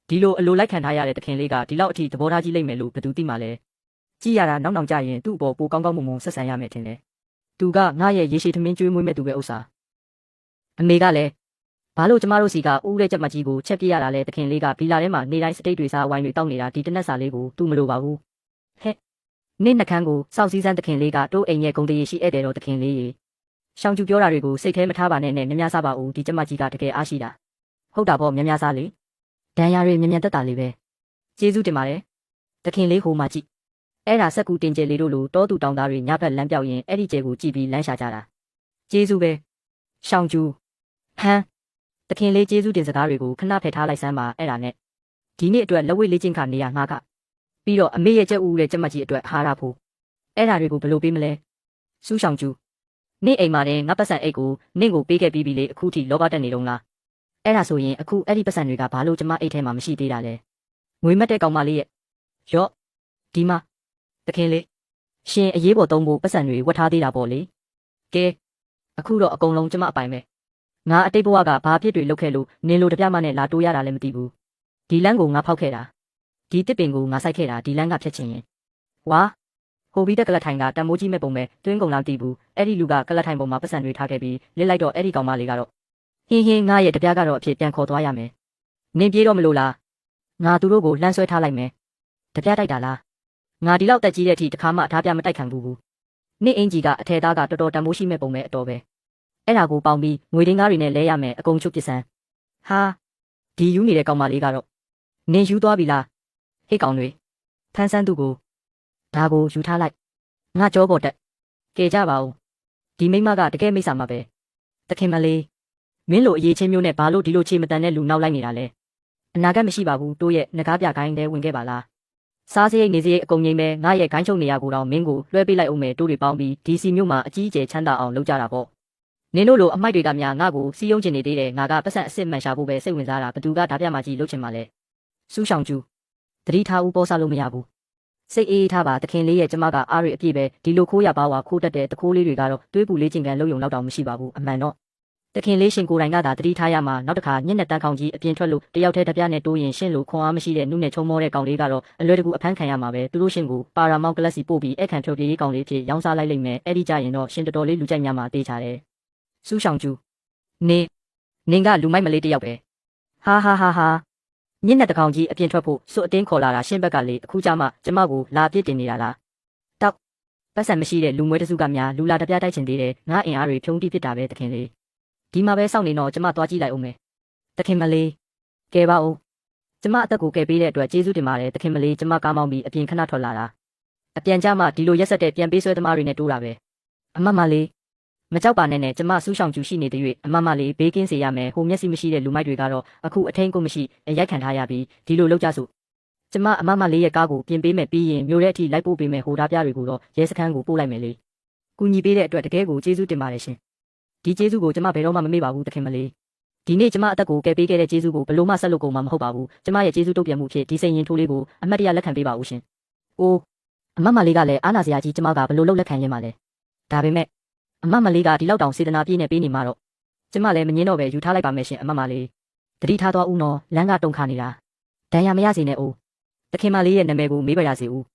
A: ဒီလိုအလိုလိုက်ခံထားရတဲ့တခင်လေးကဒီလောက်အထိသဘောထားကြီးလိမ့်မယ်လို့ဘယ်သူသိမှလဲကြည့်ရတာနောက်ကြရင်သူ့အပေါ်ပိုကောင်းမွန်ဆက်ဆံရမယ်ထင်တယ်သူကငါရဲ့ရေရှည်ထမင်းကျွေးမွေးမဲ့သူပဲဥစ္စာအမေကလည်းဘာလို့ကျမတို့စီကဦးတဲ့ကြက်မကြီးကိုချက်ပြရတာလဲတခင်လေးကဘီလာထဲမှာနေတိုင်းစတိတ်တွေစားဝိုင်းတွေတောက်နေတာဒီတနက်စာလေးကိုသူ့မလိုပါဘူးဟဲ့နေ့နှခမ်းကိုစောက်စည်းစမ်းတခင်လေးကတိုးအိမ်ရဲ့ဂုံတရီရှိဧည့်တယ်တော့တခင်လေးရေရှောင်းကျူပြောတာတွေကိုစိတ်ထဲမထားပါနဲ့များများစားပါဦးဒီကြက်မကြီးကတကယ်အားရှိတာဟုတ်တာပေါ့များများစားလေဒဏ်ရာတွေမြန်တက်တာလေးပဲကျေးဇူးတင်ပါတယ်တခင်လေးဟိုမှာကြည့်အဲ့ဒါဆက်ကူတင်ကျဲလေးတို့လိုတောသူတောင်သားတွေညဘက်လမ်းပြောက်ရင်အဲ့ဒီကျဲကိုကြည့်ပြီးလမ်းရှာကြတာကျေးဇူးပဲရှောင်းကျူဟမ်တခင်လေးကျေးဇူးတင်စကားတွေကိုခဏဖယ်ထားလိုက်စမ်းပါအဲ့ဒါနဲ့ဒီနေ့အတွက်လက်ဝဲလေးချင်းခနေရငါကပြီးတော့အမေရဲ့ကြက်ဦးတဲ့ကြက်မကြီးအတွက်ဟာရဖို့အဲ့ဒါတွေကိုဘယ်လိုပေးမလဲစူးဆောင်ကျူနေ့အိမ်မှာတည်းငါပတ်စံအိတ်ကိုနင့်ကိုပေးခဲ့ပြီးပြီလေအခုထိလောဘတက်နေတော့လားအဲ့ဒါဆိုရင်အခုအဲ့ဒီပတ်စံတွေကဘာလို့ကျမအိတ်ထဲမှာမရှိသေးတာလဲငွေမက်တဲ့ကောင်မလေးရဲ့ရော့ဒီမှာတခင်လေးရှင်အရေးပေါ်သုံးဖို့ပတ်စံတွေဝတ်ထားသေးတာပေါ့လေကဲအခုတော့အကုန်လုံးကျမအပိုင်ပဲငါအတိတ်ဘဝကဘာဖြစ်တွေလုပ်ခဲ့လို့နင်လိုတပြမနဲ့လာတိုးရတာလည်းမသိဘူးဒီလမ်းကိုငါဖောက်ခဲ့တာဒီတစ်ပင်ကိုငါစိုက်ခဲ့တာဒီလမ်းကဖြတ်ချင်ရင်ဝါဟိုဘီတက်ကလထိုင်ကတန်မိုးကြီးမဲ့ပုံပဲတွင်းကုန်လားတည်ဘူးအဲ့ဒီလူကကလထိုင်ပုံမှာပတ်စံတွေထားခဲ့ပြီးလစ်လိုက်တော့အဲ့ဒီကောင်မလေးကတော့ဟင်းငါရဲ့တပြားကတော့အဖြစ်ပြန်ခေါ်သွားရမယ်နင်ပြေးတော့မလို့လားငါသူတို့ကိုလှမ်းဆွဲထားလိုက်မယ်တပြားတိုက်တာလားငါဒီလောက်တက်ကြီးတဲ့အထိတခါမှအထားပြမတိုက်ခံဘူးနင့်အင်ကြီးကအထဲသားကတော်တော်တန်မိုးရှိမဲ့ပုံပဲအတော်ပဲအဲ့ဒါကိုပေါင်ပြီးငွေရင်းကားတွေနဲ့လဲရမယ်အကုန်ချုပ်ပစ်စမ်းဟာဒီယူနေတဲ့ကောင်မလေးကတော့နင်ယူသွားပြီလားဟေ့ကောင်တွေဖန်းဆန်းသူကိုဒါကိုယူထားလိုက်ငါကြောပေါ်တက်ကဲကြပါဦးဒီမိမကတကယ်မိစ္ဆာမှာပဲတခင်မလေးမင်းလိုအရေးချင်းမျိုးနဲ့ဘာလို့ဒီလိုချေမတန်တဲ့လူနောက်လိုက်နေတာလဲအနာဂတ်မရှိပါဘူးတို့ရဲ့ငကားပြခိုင်းတဲ့ဝင်ခဲ့ပါလားစားစရိတ်နေစရိတ်အကုန်ငိမ့်ပဲငါရဲ့ခိုင်းချုပ်နေရကိုတော့မင်းကိုလွှဲပေးလိုက်အောင်မယ်တို့တွေပေါင်းပြီးဒီစီမျိုးမှာအကြီးအကျယ်ချမ်းသာအောင်လုပ်ကြတာပေါ့နင်တို့လိုအမိုက်တွေကများငါ့ကိုစီးယုံချင်နေသေးတယ်ငါကပတ်စံအစ်စ်မှန်ရှာဖို့ပဲစိတ်ဝင်စားတာဘသူကဓာပြမကြီးလုပ်ချင်ပါလဲစူးဆောင်ကျူတတိထားဦးပေါ်စားလို့မရဘူးစိတ်အေးထားပါတခင်လေးရဲ့ကျမကအားရအပြည့်ပဲဒီလိုခိုးရပါဝါခိုးတတ်တဲ့တခိုးလေးတွေကတော့တွေးပူလေးချင်းကန်လုံယုံလောက်တောင်မရှိပါဘူးအမှန်တော့တခင်လေးရှင်ကိုယ်တိုင်ကသာတတိထားရမှာနောက်တစ်ခါညက်နဲ့တန်းခေါင်ကြီးအပြင်ထွက်လို့တယောက်တည်းတပြားနဲ့တိုးရင်ရှင်းလို့ခွန်အားမရှိတဲ့နုနဲ့ချုံမောတဲ့ကောင်လေးကတော့အလွယ်တကူအဖမ်းခံရမှာပဲသူတို့ရှင်ကိုပါရာမောက်ကလပ်စီပို့ပြီးအခန့်ဖြောပြေးရေးကောင်လေးဖြစ်ရောင်းစားလိုက်လိမ့်မယ်အဲ့ဒီကြရင်တော့ရှင်တော်တော်လေးလူကြိုက်များမှာတေးချတယ်စူးဆောင်ကျူနင်ကလူမိုက်မလေးတယောက်ပဲဟာညက်နဲ့တကောင်ကြီးအပြင်ထွက်ဖို့စွတ်အတင်းခေါ်လာတာရှင်းဘက်ကလေအခုကြမှာကျမကိုလာပြစ်တင်နေတာလားတောက်ပတ်စံမရှိတဲ့လူမွေးတစုကများလူလာတပြားတိုက်ချင်သေးတယ်ငါအင်အားတွေဖြုံးတိဖြစ်တာပဲတခင်လေးဒီမှာပဲစောင့်နေတော့ကျမသွားကြည့်လိုက်အောင်မယ်တခင်မလေးကဲပါဦးကျမအသက်ကိုကယ်ပေးတဲ့အတွက်ကျေးဇူးတင်ပါတယ်တခင်မလေးကျမကားမောင်းပြီးအပြင်ခဏထွက်လာတာအပြန်ကြမှာဒီလိုရက်ဆက်တဲ့ပြန်ပေးဆွဲသမားတွေနဲ့တိုးတာပဲအမမလေးမကြောက်ပါနဲ့ကျမစူးဆောင်ကျူရှိနေတဲ့၍အမမလေးဘေးကင်းစေရမယ်ဟိုမျက်စိမရှိတဲ့လူမိုက်တွေကတော့အခုအထင်းကိုမရှိရိုက်ခံထားရပြီးဒီလိုလောက်ကြစို့ကျမအမမလေးရဲ့ကားကိုပြင်ပေးမယ်ပြီးရင်မြို့ထဲအထိလိုက်ပို့ပေးမယ်ဟိုဓာပြတွေကိုတော့ရဲစခန်းကိုပို့လိုက်မယ်လေကူညီပေးတဲ့အတွက်တကယ်ကိုကျေးဇူးတင်ပါတယ်ရှင်ဒီကျေးဇူးကိုကျမဘယ်တော့မှမမေ့ပါဘူးတခင်မလေးဒီနေ့ကျမအသက်ကိုကယ်ပေးခဲ့တဲ့ကျေးဇူးကိုဘလို့မှဆက်လို့ကုန်မှာမဟုတ်ပါဘူးကျမရဲ့ကျေးဇူးတုံ့ပြန်မှုဖြစ်ဒီစိန်ရင်ထိုးလေးကိုအမတ်တရလက်ခံပေးပါဦးရှင်အိုးအမမလေးကလည်းအားနာစရာကြီးကျမကဘလို့လက်ခံရင်းပါလဲဒါပေမဲ့အမမလေးကဒီလောက်တောင်စေတနာပြည့်နဲ့ပေးနေမှာတော့ကျမလည်းမငင်းတော့ပဲယူထားလိုက်ပါမယ်ရှင်အမမလေးတတိထားသွားဦးနော်လမ်းကတုံခါနေတာဒဏ်ရာမရစေနဲ့အိုး တခင်မလေးရဲ့နာမည်ကိုမေးပါရစေဦ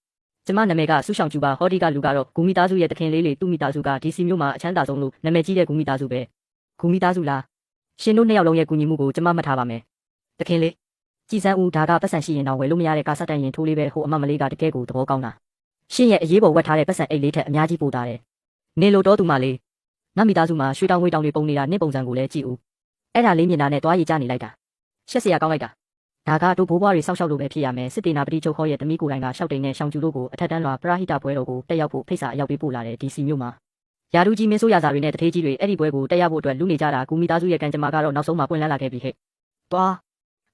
A: းကျမနာမည်ကဆူဆောင်ကျူပါဟောဒီကလူကတော့ဂူမီသားစုရဲ့တခင်လေးလေသူ့မိသားစုကဒီစီမျိုးမှာအချမ်းသာဆုံးလို့နာမည်ကြီးတဲ့ဂူမီသားစုပဲဂူမီသားစုလားရှင်တို့နှစ်ယောက်လုံးရဲ့ကူညီမှုကိုကျမမှတ်ထားပါမယ်တခင်လေးကြည်စမ်းဦးဒါကပတ်စံရှိရင်တော့ဝယ်လို့မရတဲ့ကာစတန်ရင်ထိုးလေးပဲဟိုအမမလေးကတကယ်ကိုသဘောကောင်းတာရှင်ရဲ့အရေးပေါ်ဝတ်ထားတဲ့ပတ်စံအိတ်လေးထက်အများကြီးပိုတာတယ်နေလို့တော့သူမလေးငါမိသားစုမှာရွှေတောင်ငွေတောင်တွေပုံနေတာနှစ်ပုံစံကိုလည်းကြည့်ဦးအဲ့ဒါလေးမြင်တာနဲ့တွားရည်ကြနေလိုက်တာရှက်စရာကောင်းလိုက်တာဒါကတို့ဘိုးဘွားတွေစောက်ရှောက်လို့ပဲဖြစ်ရမယ်စစ်တေနာပတိချုပ်ခေါ်ရဲ့တမိကိုယ်တိုင်ကရှောက်တိန်နဲ့ရှောင်းကျူတို့ကိုအထက်တန်းလွာပရာဟိတပွဲတော်ကိုတက်ရောက်ဖို့ဖိတ်စာအရောက်ပေးပို့လာတဲ့ဒီစီမျိုးမှာယာဒူကြီးမင်းဆိုးရစာတွေနဲ့တထေးကြီးတွေအဲ့ဒီပွဲကိုတက်ရောက်ဖို့အတွက်လူနေကြတာကူမီသားစုရဲ့ကံကြမ္မာကတော့နောက်ဆုံးမှပွင့်လန်းလာခဲ့ပြီဟဲ့တွား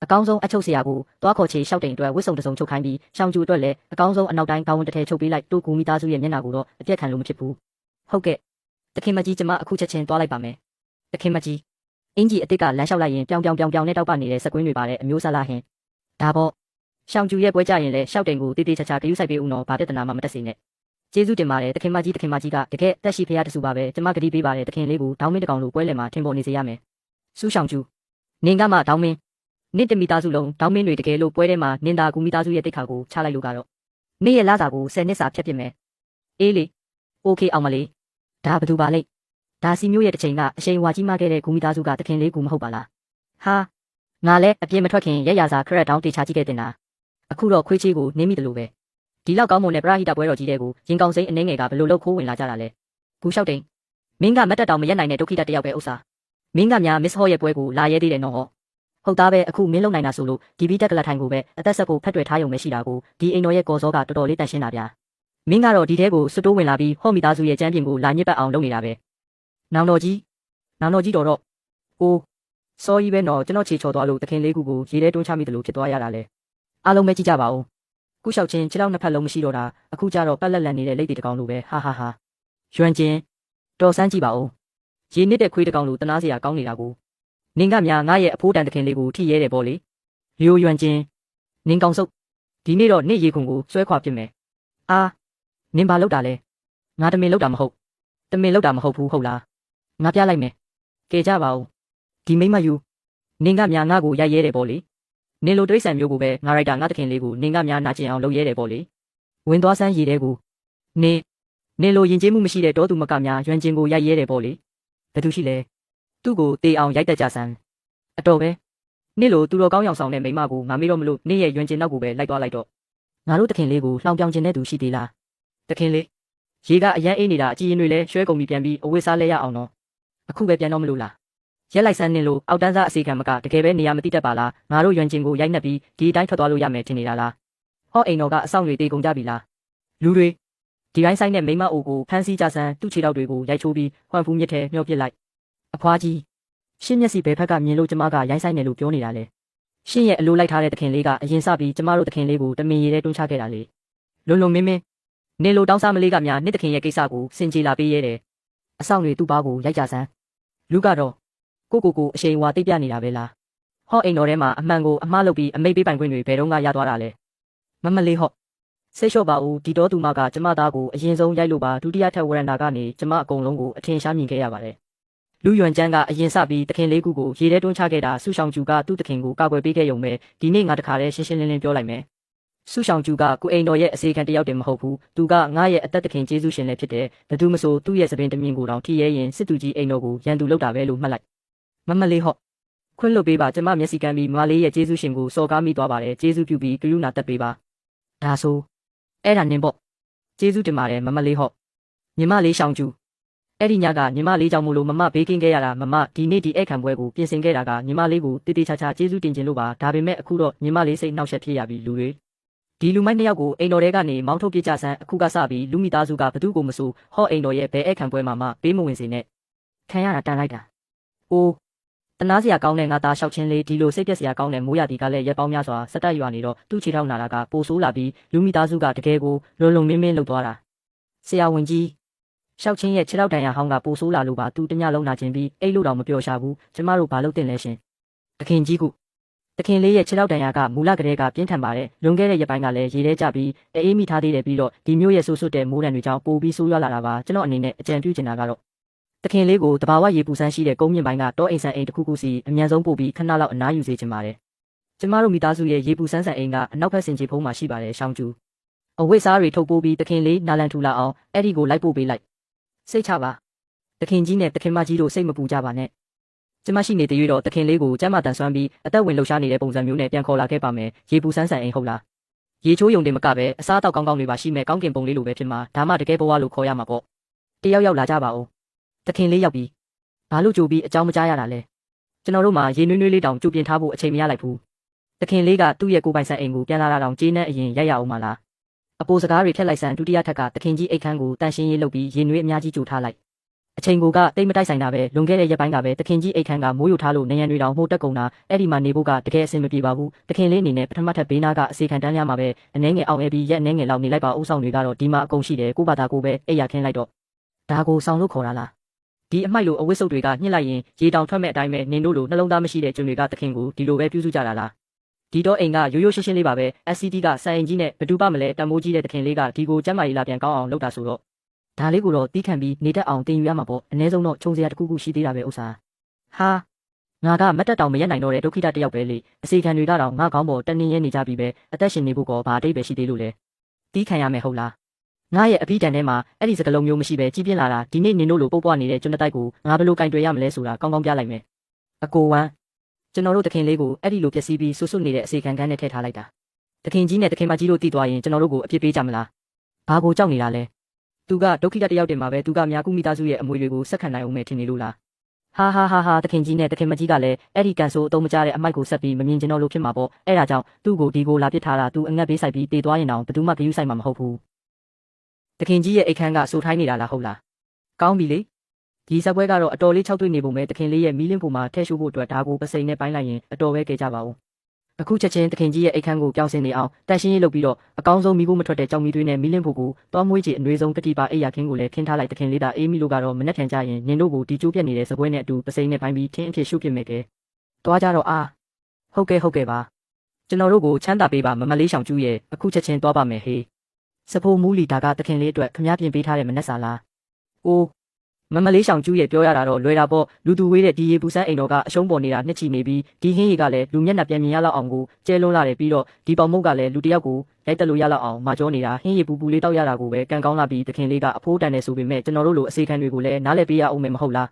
A: အကောင်းဆုံးအချုပ်ဆရာကိုတွားခေါ်ချေရှောက်တိန်အတွက်ဝစ်စုံတစုံချုပ်ခိုင်းပြီးရှောင်းကျူအတွက်လည်းအကောင်းဆုံးအနောက်တိုင်းကောင်းဝန်တစ်ထည်ချုပ်ပေးလိုက်တို့ကူမီသားစုရဲ့မျက်နှာကိုတော့အပြက်ခံလို့မဖြစ်ဘူးဟုတ်ကဲ့တခင်မကြီးကျမအခုချက်ချင်းတွားလိုက်ပါမယ်တခင်မကြီးအင်ကြီးအစ်စ်ကလမ်းလျှောက်လိုက်ရင်ပြောင်နဲ့တောက်ပနေတဲ့စကွင်းတွေပါတဲ့အမျိုးစားလားဟင်ဒါပေါ့ရှောင်းကျူရဲ့ပွဲကြရင်လည်းရှောက်တိန်ကိုတေးသေးချာချာဂရုစိုက်ပေးဦးနော်ဘာပြဿနာမှမတက်စေနဲ့ကျေးဇူးတင်ပါတယ်တခင်မကြီးကတကယ်တက်ရှိဖရားတဆူပါပဲကျမဂတိပေးပါတယ်တခင်လေးကိုဒေါင်းမင်းတကောင်လိုပွဲလည်မှာထင်ပေါ်နေစေရမယ်စူးရှောင်းကျူနင်ကမှဒေါင်းမင်းနင့်တမိသားစုလုံးဒေါင်းမင်းတွေတကယ်လို့ပွဲထဲမှာနင်သာကူမိသားစုရဲ့တိတ်ခါကိုချလိုက်လို့ကတော့နေရဲ့လာစာကို10နှစ်စာဖြတ်ပြစ်မယ်အေးလေโอเคအောင်မလေးဒါဘယ်သူပါလိမ့်ဒါစီမျိုးရဲ့တစ်ချိန်ကအရှိန်ဝါကြီးမခဲ့တဲ့ကူမိသားစုကတခင်လေးကူမဟုတ်ပါလားဟာငါလည်းအပြင်းမထွက်ခင်ရက်ရစာခရက်တောင်းတေချာကြည့်ခဲ့တင်တာအခုတော့ခွေးချေးကိုနင်းမိတယ်လို့ပဲဒီလောက်ကောင်းမွန်တဲ့ပရာဟိတပွဲတော်ကြီးတဲ့ကိုရင်ကောင်စိမ့်အနှဲငယ်ကဘယ်လိုလုပ်ခိုးဝင်လာကြတာလဲဂူလျှောက်တိန်မင်းကမတ်တက်တောင်မရက်နိုင်တဲ့ဒုက္ခိတတယောက်ပဲဥစ္စာမင်းကများမစ္စဟော့ရဲ့ပွဲကိုလာရဲသေးတယ်နော်ဟုတ်သားပဲအခုမင်းလုံနိုင်တာဆိုလို့ဒီဘီတက်ကလထိုင်ကိုပဲအသက်ဆက်ကိုဖက်တွယ်ထားရုံပဲရှိတာကိုဒီအိမ်တော်ရဲ့ကော်စောကတော်တော်လေးတန်ရှင်းတာဗျာမင်းကတော့ဒီထဲကိုစွတ်တိုးဝင်လာပြီးဟော့မိသားစုရဲ့ကျမ်းပြင်ကိုလာညစ်ပတ်အောင်လုပ်နေတာပဲနောင်တော်ကြီးတော်တော့အိုးစောကြီးပဲနော်ကျွန်တော်ခြေချော်သွားလို့တခင်လေးခုကိုရေထဲတွန်းချမိတယ်လို့ဖြစ်သွားရတာလေအားလုံးပဲကြည့်ကြပါဦးခုလျှောက်ချင်းခြေထောက်နှစ်ဖက်လုံးမရှိတော့တာအခုကျတော့ပတ်လက်လန်နေတဲ့လက်တွေတကောင်လိုပဲဟာရွှန်ချင်းတော်စမ်းကြည့်ပါဦးရေနစ်တဲ့ခွေးတကောင်လိုတနာစရာကောင်းနေတာကိုနင်ကများငါရဲ့အဖိုးတန်တခင်လေးကိုထိရဲတယ်ပေါ့လေလျိုရွှန်ချင်းနင်ကောင်စုပ်ဒီနေ့တော့နေ့ရေခွန်ကိုဆွဲခွာပြစ်မယ်အာနင်ဘာလုပ်တာလဲငါတမင်လုပ်တာမဟုတ်ဘူးဟုတ်လားငါပြလိုက်မယ်ကဲကြပါဦးဒီမိမယူနင်ကများငါ့ကိုရိုက်ရဲတယ်ပေါ့လေနင်လိုတိရစ္ဆာန်မျိုးကိုပဲငါရိုက်တာငါတခင်လေးကိုနင်ကများနာကျင်အောင်လုပ်ရဲတယ်ပေါ့လေဝင်သွားစမ်းရည်တဲ့ကိုနင်လိုယဉ်ကျေးမှုမရှိတဲ့တောသူမကများရွှန်ကျင်ကိုရိုက်ရဲတယ်ပေါ့လေဘယ်သူရှိလဲသူ့ကိုတေးအောင်ရိုက်တတ်ကြစမ်းအတော်ပဲနင်လိုသူတော်ကောင်းရောင်ဆောင်တဲ့မိမကိုငါမေးတော့မလို့နင်ရဲ့ရွှန်ကျင်နောက်ကိုပဲလိုက်သွားလိုက်တော့ငါတို့တခင်လေးကိုလှောင်ပြောင်ကျင်တဲ့သူရှိသေးလားတခင်လေးရေကအရန်အေးနေတာအကြည်ရင်တွေလည်းရွှဲကုန်ပြီးပြန်ပြီးအဝတ်စားလဲရအောင်နော်အခုပဲပြန်တော့မလို့လားရက်လိုက်စမ်းနင်လို့အောက်တန်းစားအစီခံမကတကယ်ပဲနေရာမသိတတ်ပါလားငါတို့ရွှန်ကျင်ကိုရိုက်နှက်ပြီးဒီအတိုင်းထွက်သွားလို့ရမယ်ထင်နေတာလားဟောအိမ်တော်ကအဆောင်တွေတေကုန်ကြပြီလားလူတွေဒီတိုင်းဆိုင်တဲ့မိမအိုကိုဖမ်းဆီးကြဆန်းသူ့ခြေထောက်တွေကိုရိုက်ချိုးပြီးဟွမ်ဖူးမြစ်ထဲမျောပစ်လိုက်အဖွားကြီးရှင်းမျက်စိဘယ်ဖက်ကမြင်လို့ကျမကရိုင်းဆိုင်တယ်လို့ပြောနေတာလဲရှင်းရဲ့အလိုလိုက်ထားတဲ့တခင်လေးကအရင်စပြီးကျမတို့တခင်လေးကိုတမင်ရည်ထဲတွန်းချခဲ့တာလေလွန်မင်းနေလိုတောင်းစားမလေးကများနှစ်တခင်ရဲ့ကိစ္စကိုစင်ကြေလာပေးရဲတယ်အဆောင်တွေသူ့ဘာကိုရိုက်ကြဆန်းလူကတော့ကိုအရှိန်ဝါတိတ်ပြနေတာပဲလားဟောအိမ်တော်ထဲမှာအမှန်ကိုအမှားလုပ်ပြီးအမိတ်ပေးပိုင်ခွင့်တွေဘယ်တော့မှရသွားတာလဲမမလေးဟော့ဆိတ်လျှော့ပါဦးဒီတော့သူမကကျမသားကိုအရင်ဆုံးရိုက်လို့ပါဒုတိယထပ်ဝရန်တာကနေကျမအကုန်လုံးကိုအထင်ရှားမြင်ခဲ့ရပါတယ်လူယွမ်ကျန်းကအရင်စပြီးတခင်လေးခုကိုရေထဲတွန်းချခဲ့တာဆူဆောင်ကျူကသူ့တခင်ကိုကာကွယ်ပေးခဲ့ရုံပဲဒီနေ့ငါတခါတည်းရှင်းရှင်းလင်းလင်းပြောလိုက်မယ်ဆူဆောင်ကျူကကိုအိမ်တော်ရဲ့အစေခံတယောက်တည်းမဟုတ်ဘူးသူကငါရဲ့အသက်တခင်ကျေးဇူးရှင်လည်းဖြစ်တယ်ဘယ်သူမဆိုသူ့ရဲ့သပင်တမြင်ကိုတောင်ထိရဲရင်စစ်သူကြီးအိမ်တော်ကိုရန်သူလောက်တာပဲလို့မှတ်လိုက်မလေးဟော့ခွင့်လွတ်ပေးပါကျမမျက်စိကမ်းပြီးမလေးရဲ့ကျေးဇူးရှင်ကိုစော်ကားမိသွားပါတယ်ကျေးဇူးပြုပြီးကရုဏာတက်ပေးပါဒါဆိုအဲ့ဒါနင်ပေါ့ကျေးဇူးတင်ပါတယ်မလေးဟော့ညီမလေးရှောင်းကျူအဲ့ဒီညကညီမလေးကြောင့်မို့လို့မမဘေးကင်းခဲ့ရတာမမဒီနေ့ဒီဧည့်ခံပွဲကိုပြင်ဆင်ခဲ့တာကညီမလေးကိုတေးသေးချာချာကျေးဇူးတင်ခြင်းလို့ပါဒါပေမဲ့အခုတော့ညီမလေးစိတ်နှောက်ယှက်ဖြစ်ရပြီလူတွေဒီလူမိုက်နှစ်ယောက်ကိုအိမ်တော်ထဲကနေမောင်းထုတ်ပြကြဆန်းအခုကစပြီးလူမိသားစုကဘသူကိုမဆိုဟော့အိမ်တော်ရဲ့ဘဲဧည့်ခံပွဲမှာမှပေးမဝင်စေနဲ့ခံရတာတန်လိုက်တာအိုးတနာစရာကောင်းတဲ့ငါသားလျှောက်ချင်းလေးဒီလိုစိတ်ပြက်စရာကောင်းတဲ့မိုးရသည်ကလည်းရက်ပေါင်းများစွာစက်တက်ရွာနေတော့သူ့ခြေထောက်နာတာကပိုဆိုးလာပြီးလူမိသားစုကတကယ်ကိုလုံမင်းလှုပ်သွားတာဆရာဝန်ကြီးလျှောက်ချင်းရဲ့ခြေထောက်တန်ရဟောင်းကပိုဆိုးလာလို့ပါသူတညလုံးနာကျင်ပြီးအိတ်လို့တော့မပျော်ရှာဘူးကျမတို့ဘာလုပ်တင်လဲရှင်တခင်ကြီးကတခင်လေးရဲ့ခြေထောက်တန်ရကမူလကလေးကပြင်းထန်ပါတယ်လွန်ခဲ့တဲ့ရက်ပိုင်းကလည်းရေထဲကျပြီးအေးမိထားသေးတယ်ပြီးတော့ဒီမျိုးရဲ့ဆူဆွတ်တဲ့မိုးတံတွေကြောင့်ပိုပြီးဆိုးရွားလာတာပါကျွန်တော်အနေနဲ့အကြံပြုချင်တာကတော့တခင်လေးကိုတဘာဝရေပူဆန်းရှိတဲ့ကုန်းမြင့်ပိုင်းကတောအိမ်ဆန်အိမ်တစ်ခုခုစီအမြန်ဆုံးပို့ပြီးခဏလောက်အနားယူစေချင်ပါတယ် ကျမတို့မိသားစုရဲ့ရေပူစမ်းဆန်အိမ်ကအနောက်ဘက်စင်ကြီးဖုံးမှာရှိပါတယ်ရှောင်းကျူအဝိစားတွေထုတ်ပိုးပြီးတခင်လေးနာလန်ထူလာအောင်အဲ့ဒီကိုလိုက်ပို့ပေးလိုက်စိတ်ချပါတခင်ကြီးနဲ့တခင်မကြီးတို့စိတ်မပူကြပါနဲ့ကျမရှိနေတဲ့ရွေးတော့တခင်လေးကိုကျမတန်ဆွမ်းပြီးအသက်ဝင်လှုပ်ရှားနေတဲ့ပုံစံမျိုးနဲ့ပြန်ခေါ်လာခဲ့ပါမယ်ရေပူစမ်းဆန်အိမ်ဟုတ်လားရေချိုးယုံတင်မကပဲအစားအသောက်ကောင်းကောင်းတွေပါရှိမဲ့ကောင်းကင်ပုံလေးလိုပဲဖြစ်မှာဒါမှတကယ်ဘဝလို့ခေါ်ရမှာပေါ့တယောက်ယောက်လာကြပါဦးတခင်လေးရောက်ပြီးဘာလို့ကြိုပြီးအကြောင်းမကြားရတာလဲကျွန်တော်တို့မှာရေနွေးနွေးလေးတောင်ကြိုပြင်ထားဖို့အချိန်မရလိုက်ဘူးတခင်လေးကသူ့ရဲ့ကိုယ်ပိုင်ဆိုင်အိမ်ကိုပြန်လာတာတောင်ကျေးနပ်အရင်ရိုက်ရအောင်မလားအပိုးစကားတွေဖြတ်လိုက်စမ်းဒုတိယထက်ကတခင်ကြီးအိတ်ခမ်းကိုတန်ရှင်းရေးလုပ်ပြီးရေနွေးအများကြီးကြိုထားလိုက်အချိန်ကိုကတိတ်မတိုက်ဆိုင်တာပဲလွန်ခဲ့တဲ့ရက်ပိုင်းကပဲတခင်ကြီးအိတ်ခမ်းကမိုးယိုထားလို့နေရန်တွေတောင်မှုတ်တက်ကုန်တာအဲ့ဒီမှာနေဖို့ကတကယ်အဆင်မပြေပါဘူးတခင်လေးအနေနဲ့ပထမထပ်ဘေးနာကအစီခံတန်းရမှာပဲအနှဲငယ်အောင်အပြီးရက်နှဲငယ်လောက်နေလိုက်ပါအုပ်ဆောင်တွေကတော့ဒီမှာအကုန်ရှိတယ်ကိုဘာသာကိုပဲအိတ်ရခင်းလိုက်တော့ဒါကိုဆောင်လို့ခေါ်တာလားဒီအမိုက်လိုအဝတ်စုပ်တွေကညှစ်လိုက်ရင်ရေတောင်ထွက်မဲ့အတိုင်းပဲနင်တို့လိုနှလုံးသားမရှိတဲ့ကျွန်တွေကတခင်ကိုဒီလိုပဲပြုစုကြတာလားဒီတော့အိမ်ကရိုးရိုးရှင်းရှင်းလေးပါပဲ SCD ကစံအိမ်ကြီးနဲ့ဘဒူပမလဲတံမိုးကြီးတဲ့တခင်လေးကဒီကိုကျမ်းမာရေးလာပြန်ကောင်းအောင်လုပ်တာဆိုတော့ဒါလေးကိုတော့တီးခံပြီးနေတတ်အောင်တင်ယူရမှာပေါ့အနည်းဆုံးတော့ခြုံစရာတစ်ခုခုရှိသေးတာပဲဥစ္စာဟာငါကမတ်တက်တောင်မရက်နိုင်တော့တဲ့ဒုက္ခိတတယောက်ပဲလေအစီခံတွေကတော့ငါကောင်းပေါ်တနင်းရဲနေကြပြီပဲအသက်ရှင်နေဖို့ကောဘာအတိတ်ပဲရှိသေးလို့လဲတီးခံရမယ်ဟုတ်လားငါရဲ့အပိတန်ထဲမှာအဲ့ဒီစကလုံးမျိုးမရှိပဲကြီးပြင်းလာတာဒီနေ့နင်တို့လိုပုတ်ပွားနေတဲ့ကျွန်းတိုက်ကိုငါဘယ်လိုကင်တွယ်ရမလဲဆိုတာကောင်းကောင်းပြလိုက်မယ်အကိုဝမ်းကျွန်တော်တို့တခင်လေးကိုအဲ့ဒီလိုပျက်စီးပြီးဆွဆွနေတဲ့အစီခံကန်းနဲ့ထည့်ထားလိုက်တာတခင်ကြီးနဲ့တခင်မကြီးတို့တီးသွားရင်ကျွန်တော်တို့ကိုအပြစ်ပေးကြမလားဘာကိုကြောက်နေတာလဲသူကဒုက္ခိတတယောက်တင်မှာပဲသူကမြာကူမိသားစုရဲ့အမွေတွေကိုဆက်ခံနိုင်အောင်မဲ့ထင်နေလို့လားဟာတခင်ကြီးနဲ့တခင်မကြီးကလည်းအဲ့ဒီကန်ဆိုအတုံးမကြတဲ့အမိုက်ကိုဆက်ပြီးမမြင်ကျင်တော့လို့ဖြစ်မှာပေါ့အဲ့ဒါကြောင့်သူ့ကိုဒီကိုလာပစ်ထားတာသူအငတ်ဘေးဆိုင်ပြီးတေသွားရင်တောင်ဘယ်သူမှဂရုစိုက်မှာမဟုတ်ဘူးတခင်ကြီးရဲ့အိတ်ခမ်းကဆိုထိုင်းနေတာလားဟုတ်လားကောင်းပြီလေဒီဇက်ပွဲကတော့အတော်လေး၆တွေ့နေပုံပဲတခင်လေးရဲ့မီးလင်းပုံမှာထဲရှိုးဖို့အတွက်ဒါကိုပစိန်နဲ့ပိုင်းလိုက်ရင်အတော်ပဲကြကြပါဦးအခုချက်ချင်းတခင်ကြီးရဲ့အိတ်ခမ်းကိုပြောင်းစင်နေအောင်တန်ရှင်းရေးလုပ်ပြီးတော့အကောင်းဆုံးမီးဖို့မထွက်တဲ့ကြောင်မီးသွေးနဲ့မီးလင်းဖို့ကိုတောမွေးကြီးအနွေးဆုံးတတိပါအိယာခင်းကိုလည်းခင်းထားလိုက်တခင်လေးတာအေးမီလို့ကတော့မနှက်ထန်ကြရင်နင်တို့ကိုဒီကျိုးပြက်နေတဲ့ဇပွဲနဲ့အတူပစိန်နဲ့ပိုင်းပြီးထင်းအဖြစ်ရှုပ်ပြစ်မယ်ကဲတွားကြတော့အားဟုတ်ကဲ့ပါကျွန်တော်တို့ကိုချမ်းသာပေးပါမလေးရှောင်ကျူးရဲ့အခုချက်ချင်းတွားပါမယ်ဟေးစဖိုးမူလီဒါကတခင်လေးအတွက်ခမားပြင်ပေးထားတဲ့မနှက်စာလားအိုးမလေးရှောင်ကျူးရဲ့ပြောရတာတော့လွယ်တာပေါ့လူသူဝေးတဲ့ဒီရေပူစမ်းအိမ်တော်ကအရှုံးပေါ်နေတာနှစ်ချီနေပြီးဒီဟင်းရီကလည်းလူမျက်နှာပြန်မြင်ရလောက်အောင်ကိုကျဲလွန်းလာတယ်ပြီးတော့ဒီပေါင်မုတ်ကလည်းလူတယောက်ကိုရိုက်တက်လို့ရလောက်အောင်မာကြောနေတာဟင်းရီပူပူလေးတောက်ရတာကိုပဲကန်ကောင်းလာပြီးတခင်လေးကအဖိုးတန်နေဆိုပေမဲ့ကျွန်တော်တို့လိုအစီခံတွေကိုလည်းနားလည်ပေးရအောင်မယ်မဟုတ်လား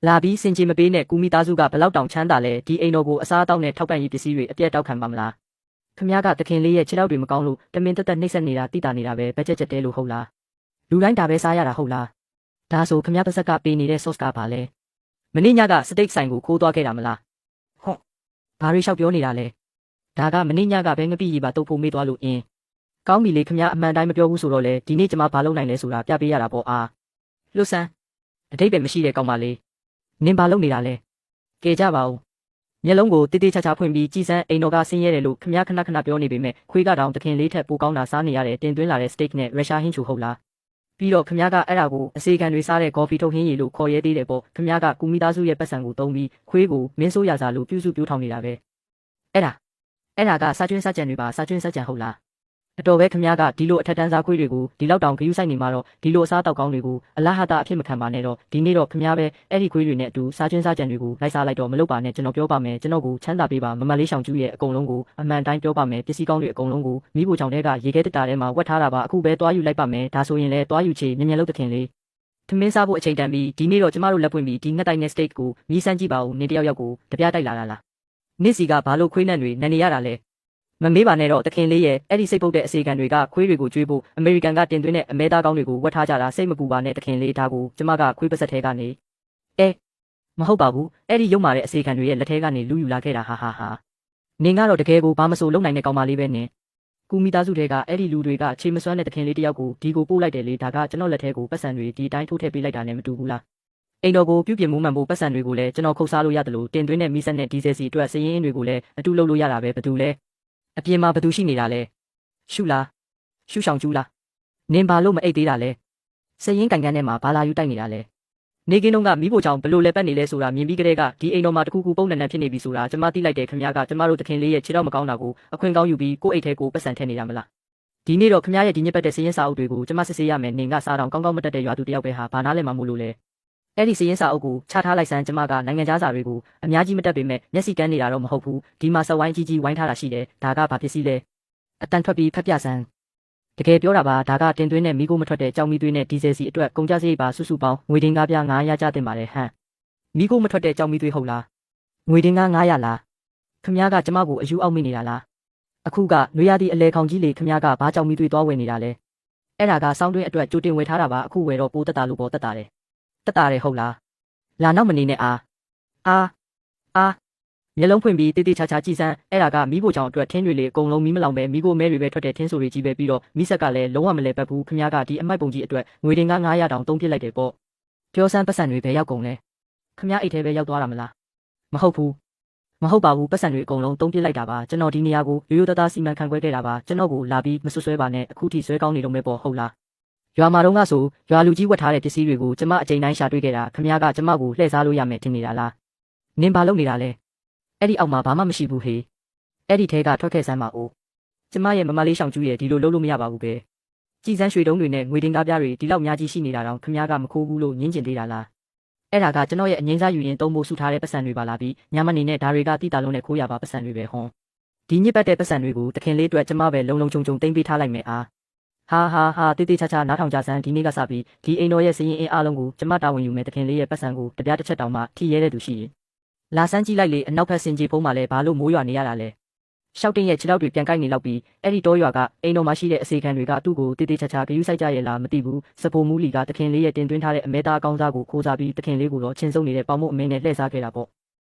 A: လာပြီးစင်ချင်မပေးနဲ့ကူမိသားစုကဘလောက်တောင်ချမ်းသာလဲဒီအိမ်တော်ကိုအစားအသောက်နဲ့ထောက်ပံ့ရေးပစ္စည်းတွေအပြည့်တောက်ခံပါမလားခမ ्या ကတခင်လေးရဲ့ခြေထောက်တွေမကောင်းလို့တမင်တက်တက်နှိမ့်ဆက်နေတာတိတာနေတာပဲဘက်ချက်တဲလို့ဟုတ်လားလူတိုင်းဒါပဲစားရတာဟုတ်လားဒါဆိုခမ ्या ပါဇက်ကပေးနေတဲ့ sauce ကပါလဲမနေ့ညကစတိတ်ဆိုင်ကိုခိုးသွားခဲ့တာမလားဟုတ်ဘာတွေလျှောက်ပြောနေတာလဲဒါကမနေ့ညကပဲငပိရီပါတုတ်ဖို့မေးသွားလို့ကောင်းပြီလေခမ ्या အမှန်တိုင်းမပြောဘူးဆိုတော့လေဒီနေ့ကျမဘာလုပ်နိုင်လဲဆိုတာပြပေးရတာပေါ့အားလွတ်ဆန်းအတိတ်ပဲမရှိတဲ့ကောင်မလေးနင်ဘာလုပ်နေတာလဲကဲကြပါဦးမျက်လုံးကိုတိတိကျကျဖွင့်ပြီးကြည်စမ်းအိမ်တော်ကဆင်းရဲတယ်လို့ခမ ्या ခဏပြောနေပေမဲ့ခွေးကတောင်တခင်လေးထက်ပိုကောင်းတာစားနေရတယ်တင်သွင်းလာတဲ့ steak နဲ့ရုရှားဟင်းချိုဟုတ်လားပြီးတော့ခမ ्या ကအဲ့ဒါကိုအစီခံတွေစားတဲ့ coffee ထုတ်ဟင်းရည်လို့ခေါ်ရဲသေးတယ်ပေါ့ခမ ्या ကကူမိသားစုရဲ့ပတ်စံကိုသုံးပြီးခွေးကိုမင်းဆိုးရစာလို့ပြုစုပြောထောင်နေတာပဲအဲ့ဒါကစားကျွန်းစားကြံတွေပါစားကျွန်းစားကြံဟုတ်လားအတော်ပဲခမ ्या ကဒီလိုအထက်တန်းစားခွေးတွေကိုဒီလောက်တောင်ဂရုစိုက်နေမှာတော့ဒီလိုအစားတောက်ကောင်းတွေကိုအလားဟာတာအဖြစ်မခံပါနဲ့တော့ဒီနေ့တော့ခမ ्या ပဲအဲ့ဒီခွေးတွေနဲ့အတူစားကျွန်းစားကြံတွေကိုလိုက်စားလိုက်တော့မလုပ်ပါနဲ့ကျွန်တော်ပြောပါမယ်ကျွန်တော်ကိုချမ်းသာပေးပါမလေးရှောင်ကျူးရဲ့အကုန်လုံးကိုအမှန်တိုင်းပြောပါမယ်ပစ္စည်းကောင်းတွေအကုန်လုံးကိုမိဖို့ချောင်တဲ့ကရေခဲတက်တာထဲမှာဝက်ထားတာပါအခုပဲတွားယူလိုက်ပါမယ်ဒါဆိုရင်လည်းတွားယူချေမြင်မြန်လို့တခင်လေးထမင်းစားဖို့အချိန်တန်ပြီးဒီနေ့တော့ကျမတို့လက်ပွင့်ပြီးဒီငှက်တိုက်နဲ့ steak ကိုမြည်စမ်းကြည့်ပါဦးနေတယောက်ကိုတပြားတိုက်လာတာလားနေ့စီကဘာလို့ခွေးနဲ့တွေနန်နေရတာလဲမမေးပါနဲ့တော့တခင်လေးရဲ့အဲ့ဒီစိတ်ပုတ်တဲ့အစီခံတွေကခွေးတွေကိုကျွေးဖို့အမေရိကန်ကတင်သွင်းတဲ့အမဲသားကောင်းတွေကိုဝတ်ထားကြတာစိတ်မပူပါနဲ့တခင်လေးဒါကိုကျမကခွေးပါစက်ထဲကနေမဟုတ်ပါဘူးအဲ့ဒီရုံမာတဲ့အစီခံတွေရဲ့လက်ထဲကနေလူယူလာခဲ့တာဟာနင်ကတော့တကယ်ကိုဘာမဆိုလုံနိုင်တဲ့ကောင်မလေးပဲနင်ကူမိသားစုတွေကအဲ့ဒီလူတွေကခြေမစွမ်းတဲ့တခင်လေးတယောက်ကိုဒီကိုပို့လိုက်တယ်လေဒါကကျွန်တော်လက်ထဲကိုပတ်စံတွေဒီအတိုင်းထိုးထည့်ပေးလိုက်တာနဲ့မတူဘူးလားအိမ်တော်ကိုပြုပြင်မှုမှန်ဖို့ပတ်စံတွေကိုလည်းကျွန်တော်ခုတ်စားလို့ရတယ်လို့တင်သွင်းတဲ့မီးစက်နဲ့ဒီဇယ်စီအတွက်စည်ရင်းတွေကိုလည်းအတူလုပ်လို့ရတာပဲဘယ်သူလဲအပြင်မှာဘသူရှိနေတာလဲရှုလားရှုဆောင်ကျူးလားနင်ဘာလို့မအိတ်သေးတာလဲစည်ရင်းကန်ကန်ထဲမှာဘာလာယူတိုက်နေတာလဲနေကင်းလုံးကမိဖို့ချောင်းဘလို့လဲပတ်နေလဲဆိုတာမြင်ပြီးကလေးကဒီအိမ်တော်မှာတခုခုပုံနဲ့ဖြစ်နေပြီဆိုတာကျမသိလိုက်တယ်ခမ ्या ကကျမတို့တခင်လေးရဲ့ခြေတော့မကောင်းတာကိုအခွင့်ကောင်းယူပြီးကိုယ့်အိတ်ထဲကိုပတ်စံထည့်နေတာမလားဒီနေ့တော့ခမ ्या ရဲ့ဒီညက်ပတ်တဲ့စည်ရင်းစာအုပ်တွေကိုကျမစစ်ဆေးရမယ်နင်ကစားတော့ကောင်းကောင်းမတက်တဲ့ရွာသူတယောက်ပဲဟာဘာနားလဲမှမို့လို့လဲ အဲ့ဒီစရင်စာအုပ်ကိုချထားလိုက်စမ်းကျမကနိုင်ငံခြားစာတွေကိုအများကြီးမတက်ပေမဲ့မျက်စိကန်းနေတာတော့မဟုတ်ဘူးဒီမှာစက်ဝိုင်းကြီးကြီးဝိုင်းထားတာရှိတယ်ဒါကဘာဖြစ်စီလဲအတန်ထွက်ပြီးဖက်ပြစမ်းတကယ်ပြောတာပါဒါကတင်သွင်းနဲ့မိကိုမထွက်တဲ့ကြောင်မီသွေးနဲ့ဒီဇယ်စီအတွက်ကုန်ကြစရိတ်ပါစုစုပေါင်းငွေတင်ကားပြ900ကျတင်ပါတယ်ဟမ်မိကိုမထွက်တဲ့ကြောင်မီသွေးဟုတ်လားငွေတင်ကား900လားခမ ्या ကကျမကိုအယူအောက်မိနေတာလားအခုကနွေရသည့်အလဲခေါင်ကြီးလေခမ ्या ကဘာကြောင်မီသွေးသွားဝယ်နေတာလဲအဲ့ဒါကစောင်းတွင်းအတွက်ကြိုတင်ဝယ်ထားတာပါအခုဝယ်တော့ပိုးတက်တာလို့ပေါ်တက်တာတယ်ဟုတ်လားလာနောက်မနေနဲ့မျက်လုံးဖွင့်ပြီးတေးသေးချာချာကြည့်စမ်းအဲ့ဒါကမိဖို့ချောင်အတွက်ထင်းတွေလေအကုန်လုံးမီးမလောင်ပဲမိကိုမဲတွေပဲထွက်တဲ့ထင်းဆိုတွေကြီးပဲပြီးတော့မိဆက်ကလည်းလုံးဝမလဲပတ်ဘူးခမ ्या ကဒီအမိုက်ပုံကြီးအတွက်ငွေတင်ကား900တောင်တုံးပစ်လိုက်တယ်ပေါ့ပြောစမ်းပတ်စံတွေပဲရောက်ကုန်လဲခမ ्या အိတ်ထဲပဲရောက်သွားတာမလားမဟုတ်ပါဘူးပတ်စံတွေအကုန်လုံးတုံးပစ်လိုက်တာပါကျွန်တော်ဒီနေရာကိုရိုးရိုးသားသားစီမံခန့်ခွဲခဲ့တာပါကျွန်တော်ကိုလာပြီးမဆွဆွဲပါနဲ့အခုထိဆွဲကောင်းနေတော့မဲပေါ့ဟုတ်လားရွာမှာတော့ကဆိုရွာလူကြီးဝတ်ထားတဲ့ပစ္စည်းတွေကိုကျမအချိန်တိုင်းရှာတွေ့ခဲ့တာခမ ्या ကကျမကိုလှည့်စားလို့ရမယ်ထင်နေတာလားနင်ဘာလုပ်နေတာလဲအဲ့ဒီအောက်မှာဘာမှမရှိဘူးဟေးအဲ့ဒီထဲကထွက်ခဲ့စမ်းပါဦးကျမရဲ့မမလေးရှောင်ကျူးရဲ့ဒီလိုလုပ်လို့မရပါဘူးပဲကြည်စမ်းရွှေတုံးတွေနဲ့ငွေတင်ကားပြားတွေဒီလောက်များကြီးရှိနေတာတော့ခမ ्या ကမခိုးဘူးလို့ညင်းကျင်သေးတာလားအဲ့ဒါကကျွန်တော်ရဲ့အငိမ့်စားယူရင်သုံးဖို့စုထားတဲ့ပတ်စံတွေပါလာပြီးညမနေနဲ့ဒါတွေကတိတာလုံးနဲ့ခိုးရပါပတ်စံတွေပဲဟွန်းဒီညစ်ပတ်တဲ့ပတ်စံတွေကိုတခင်လေးအတွက်ကျမပဲလုံလုံချုံချုံတင်ပေးထားလိုက်မယ်အားဟာတေးသေးချာချာနားထောင်ကြစမ်းဒီနေ့ကစပြီးဒီအိမ်တော်ရဲ့စရင်အင်းအားလုံးကိုကျမတာဝန်ယူမယ်တခင်လေးရဲ့ပတ်စံကိုတပြားတစ်ချက်တောင်မှထိရဲတဲ့သူရှိရင်လာစမ်းကြည့်လိုက်လေအနောက်ဘက်စင်ကြီးဖုံးမှာလဲဘာလို့မိုးရွာနေရတာလဲရှောက်တင်ရဲ့ခြေထောက်တွေပြန်ကိုက်နေလောက်ပြီးအဲ့ဒီတောရွာကအိမ်တော်မှာရှိတဲ့အစေခံတွေကသူ့ကိုတေးသေးချာချာဂယုစိုက်ကြရဲ့လားမသိဘူးစပိုမူလီကတခင်လေးရဲ့တင်သွင်းထားတဲ့အမဲသားအကောင်းစားကိုခိုးစားပြီးတခင်လေးကိုတော့ချင်းစုံနေတဲ့ပေါင်မုတ်အမင်းနဲ့လှည့်စားခဲ့တာပေါ